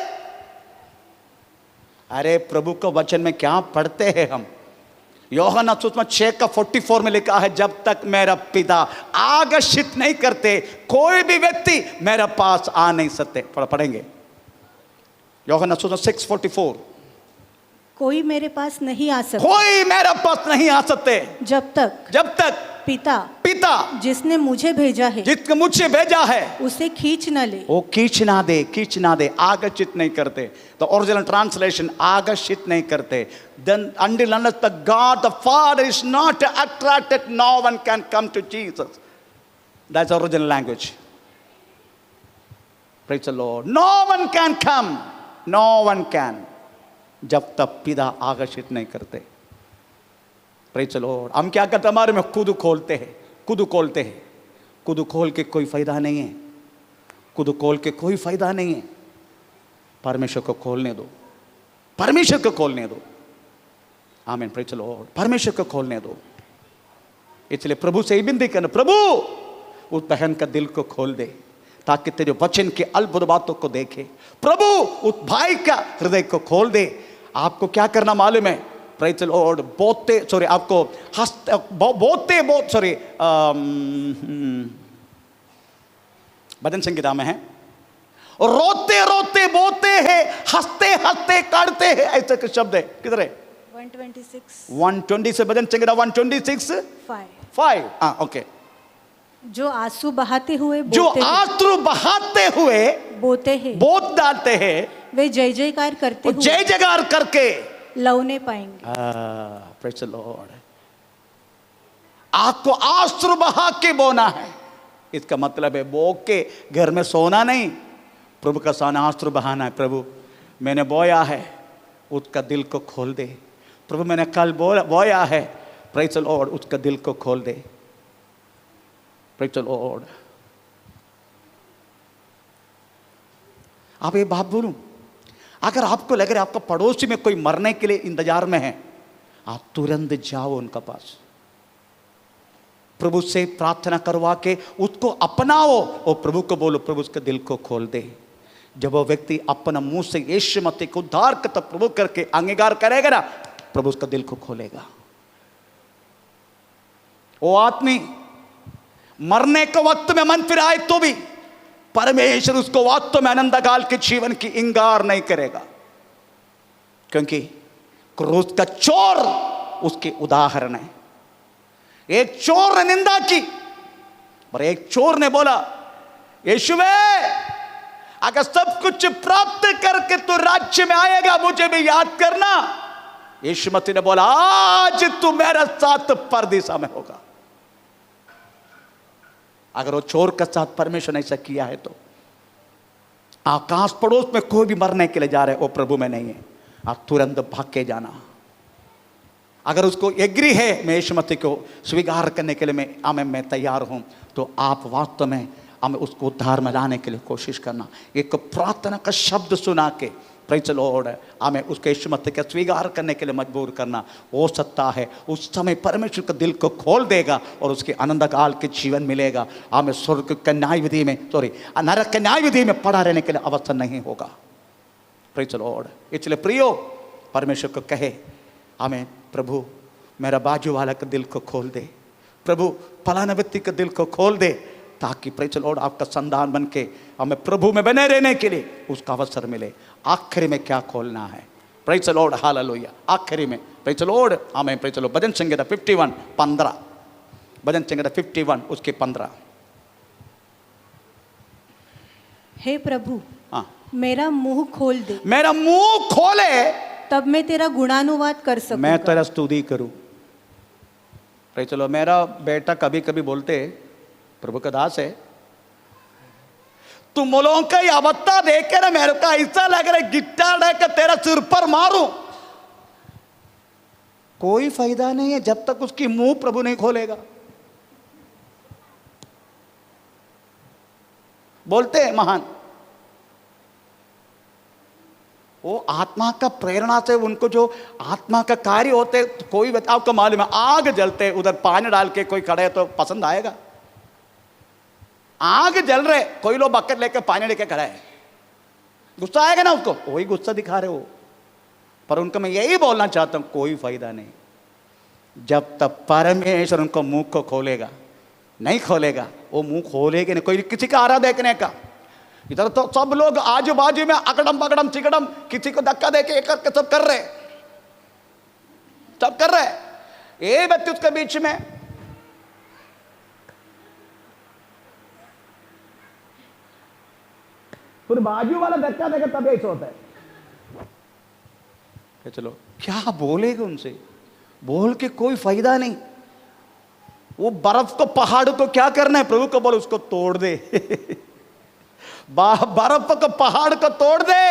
B: अरे प्रभु को वचन में क्या पढ़ते हैं हम, यूहन्ना सुसमाचार 6:44 में लिखा है, जब तक मेरा पिता आकर्षित नहीं करते कोई भी व्यक्ति मेरे पास आ नहीं सकते। पढ़ेंगे यूहन्ना सुसमाचार 6:44।
C: कोई मेरे पास नहीं आ सकता,
B: कोई मेरे पास नहीं आ सकते
C: जब तक
B: पिता
C: जिसने मुझे भेजा है,
B: जिसने मुझे भेजा है
C: उसे खींच न ले।
B: वो खींच ना दे, आकर्षित नहीं करते। तो ओरिजिनल ट्रांसलेशन आकर्षित नहीं करते। Then until unless the God the Father is not attracted, no one can come to Jesus. That's the original language. Praise the Lord. No one can come. No one can. जब तक पिता आकर्षित नहीं करते। Praise the Lord. हम क्या करते, हमारे में खुद खोलते हैं। खुद खोल के कोई फायदा नहीं है। खुद खोल के कोई फायदा नहीं है। परमेश्वर को खोलने दो, परमेश्वर को खोलने दो। आमीन। Praise the Lord. परमेश्वर को खोलने दो। इसलिए प्रभु से ही विनती करना, प्रभु उस बहन का दिल को खोल दे ताकि तेरे वचन की अद्भुत बातों को देखे। प्रभु उस भाई का हृदय को खोल दे। आपको क्या करना मालूम है? Praise the Lord. आपको भजन संगीता में है, रोते रोते बोते हैं, हंसते हंसते काटते हैं, ऐसा कुछ शब्द है। किधर है?
C: 126
B: से भजन संगीता 126:5। ओके।
C: जो आंसू बहाते हुए
B: बोते डालते हैं,
C: वे जय जयकार करते हुए
B: जय जयकार करके
C: लौने पाएंगे।
B: Praise the Lord. आपको आंसू बहा के बोना है। इसका मतलब है बो के घर में सोना नहीं, प्रभु का सामने आंसू बहाना है। प्रभु मैंने बोया है, उसका दिल को खोल दे। प्रभु मैंने कल बोया है, प्रेज़ द लॉर्ड, उसका दिल को खोल दे। Praise the Lord. आप ये बात बोलूं, अगर आपको लग रहा है आपका पड़ोसी में कोई मरने के लिए इंतजार में है, आप तुरंत जाओ उनका पास, प्रभु से प्रार्थना करवा के उसको अपनाओ और प्रभु को बोलो, प्रभु उसके दिल को खोल दे। जब वो व्यक्ति अपना मुंह से यीशु मसीह को उद्धार करता प्रभु करके अंगीकार करेगा ना, प्रभु उसका दिल को खोलेगा। वो आदमी मरने के वक्त में मन फिर आए तो भी परमेश्वर उसको वास्तव में अनंत काल के जीवन की इंकार नहीं करेगा, क्योंकि क्रूस का चोर उसके उदाहरण है। एक चोर ने निंदा की और एक चोर ने बोला, यीशुवे अगर सब कुछ प्राप्त करके तू राज्य में आएगा मुझे भी याद करना। यीशु मसीह ने बोला, आज तू मेरे साथ परदेसा में होगा। अगर वो चोर के साथ परमेश्वर ने ऐसा किया है तो आकाश पड़ोस में कोई भी मरने के लिए जा रहे, वो प्रभु में नहीं है, आप तुरंत भाग के जाना। अगर उसको एग्री है मैं यीशु मसीह को स्वीकार करने के लिए मैं तैयार हूं, तो आप वास्तव में हमें उसको उद्धार में लाने के लिए कोशिश करना। एक प्रार्थना का शब्द सुना के प्रेज़ द लॉर्ड हमें उसके यीशु मसीह को स्वीकार करने के लिए मजबूर करना हो सकता है। उस समय परमेश्वर का दिल को खोल देगा और उसके अनंत काल के जीवन मिलेगा। हमें स्वर्ग के न्याय विधि में नरक के न्याय विधि में पड़ा रहने के लिए अवसर नहीं होगा। Praise the Lord. इसलिए प्रियो परमेश्वर को कहे, हमें प्रभु मेरा बाजू वाला का दिल को खोल दे, प्रभु फलाना व्यक्ति का दिल को खोल दे, ताकि प्रेज़ द लॉर्ड आपका संतान बन के हमें प्रभु में बने रहने के लिए उसका अवसर मिले। आखिरी में क्या खोलना है? Praise the lord, hallelujah. आखिरी में प्रेज़ द लॉर्ड, आमीन। Praise the lord. Bhajan Sangita 51:15, Bhajan Sangita 51 उसके 15।
C: हे प्रभु मेरा मुंह खोल दे,
B: मेरा मुंह खोले
C: तब मैं तेरा गुणानुवाद कर सकूं,
B: मैं तेरा स्तुति करूं। Praise the Lord. मेरा बेटा कभी कभी बोलते, प्रभु का दास है, तुम लोगों का ये अवस्था देख के ना मेरे को ऐसा लग रहा है गिट्टा लेकर तेरा सिर पर मारूं। कोई फायदा नहीं है जब तक उसकी मुंह प्रभु नहीं खोलेगा। बोलते हैं महान, वो आत्मा का प्रेरणा से उनको जो आत्मा का कार्य होते, कोई आपको मालूम है आग जलते, उधर पानी डाल के कोई खड़े तो पसंद आएगा? आग जल रहे, कोई लोग बकेट लेकर पानी लेके खड़ा है, गुस्सा आएगा ना उसको? वही गुस्सा दिखा रहे हो। पर उनको मैं यही बोलना चाहता हूं, कोई फायदा नहीं। जब तक परमेश्वर उनको मुंह को खोलेगा नहीं खोलेगा, वो मुंह खोलेगा नहीं। कोई किसी का आ रहा देखने का, इधर तो सब लोग आजू बाजू में अकड़म पकड़म चिकड़म, किसी को धक्का दे के एक करके सब कर रहे, सब कर रहे, ये व्यक्ति उसके बीच में। फिर बाजू वाला धक्का देगा तब ऐसा होता है। चलो क्या बोलेगा उनसे, बोल के कोई फायदा नहीं। वो बर्फ को पहाड़ को क्या करना है, प्रभु को बोल उसको तोड़ दे बर्फ को पहाड़ को तोड़ दे,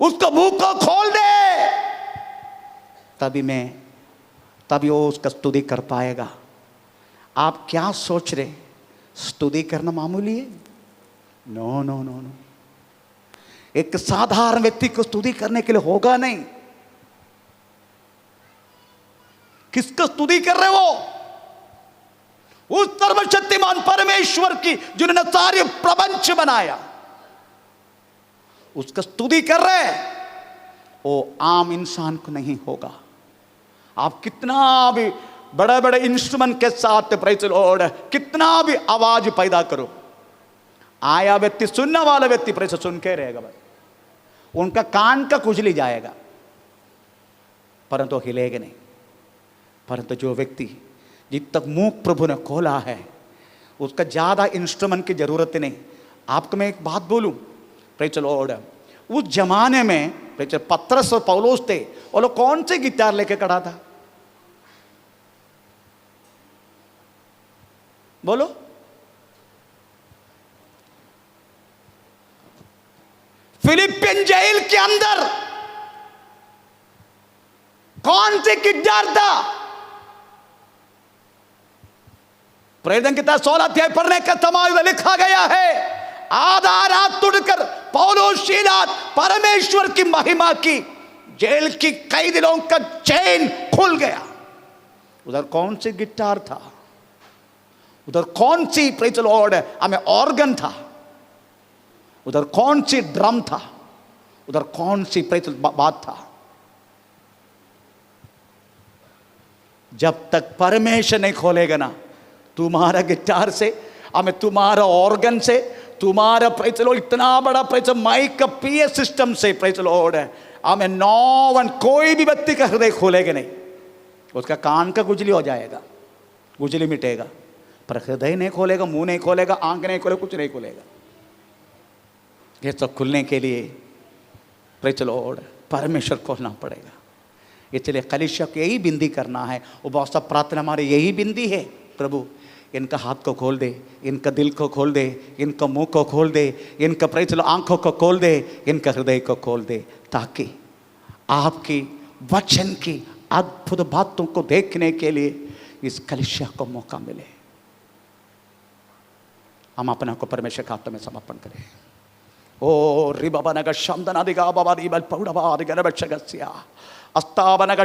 B: उसको मुंह को खोल दे, तभी वो उसका स्तुति कर पाएगा। आप क्या सोच रहे, स्तुति करना मामूली है? नो नो नो नो, एक साधारण व्यक्ति को स्तुति करने के लिए होगा नहीं। किसको स्तुति कर रहे हो? उस सर्वशक्तिमान परमेश्वर की जिन्होंने सारे प्रपंच बनाया, उसका स्तुति कर रहे। वो आम इंसान को नहीं होगा। आप कितना भी बड़े बड़े इंस्ट्रूमेंट के साथ प्रेज़ लॉर्ड कितना भी आवाज पैदा करो, आया व्यक्ति, सुनने वाला व्यक्ति प्रेज़ सुन के रहेगा, बस उनका कान का खुजली जाएगा, परंतु हिलेगा नहीं। परंतु जो व्यक्ति जित तक मुंह प्रभु ने खोला है, उसका ज्यादा इंस्ट्रूमेंट की जरूरत नहीं। आपको मैं एक बात बोलूं, प्रेज़ लॉर्ड, उस जमाने में प्रेज़ पत्रस और पौलुस थे, वो लोग कौन से गिटार लेके खड़ा था? बोलो, फिलिपियन जेल के अंदर कौन से गिटार था? प्रेरितों की 16 अध्याय पढ़ने का समाज में लिखा गया है, आधा रात तुड़कर पौलुस सीलास परमेश्वर की महिमा की, जेल की कई दिनों का चैन खुल गया। उधर कौन सी गिटार था? उधर कौन सी प्रेज़ लॉर्ड हमें ऑर्गन था? उधर कौन सी ड्रम था? उधर कौन सी प्रेज़ बात था? जब तक परमेश्वर नहीं खोलेगा ना, तुम्हारा गिटार से, हमें तुम्हारा ऑर्गन से, तुम्हारा प्रेज़ लॉर्ड इतना बड़ा प्रेज़ माइक का पीए सिस्टम से प्रेज़ लॉर्ड है, हमें नो वन, कोई भी व्यक्ति का हृदय खोलेगा नहीं। उसका कान का गुजली हो जाएगा, गुजली मिटेगा, पर हृदय नहीं खोलेगा, मुंह नहीं खोलेगा, आंख नहीं खोलेगा, कुछ नहीं खोलेगा। ये सब खुलने के लिए प्रेज़ लॉर्ड परमेश्वर खोलना पड़ेगा। इसलिए कलीसिया को यही बिंदी करना है, वो बहुत सा प्रार्थना हमारी यही बिंदी है, प्रभु इनका हाथ को खोल दे, इनका दिल को खोल दे, इनका मुंह को खोल दे, इनका प्रेज़ लॉर्ड आंखों को खोल दे, इनका हृदय को खोल दे, ताकि आपकी वचन की अद्भुत बातों को देखने के लिए इस कलीसिया को मौका मिले। हम अपने को परमेश्वर के हाथों में समर्पण करें। ओ रिबाबा नगर शमदनादिगा बाबा रिबल पौड़बा दिगरबच्छगस्या अस्ताबनगर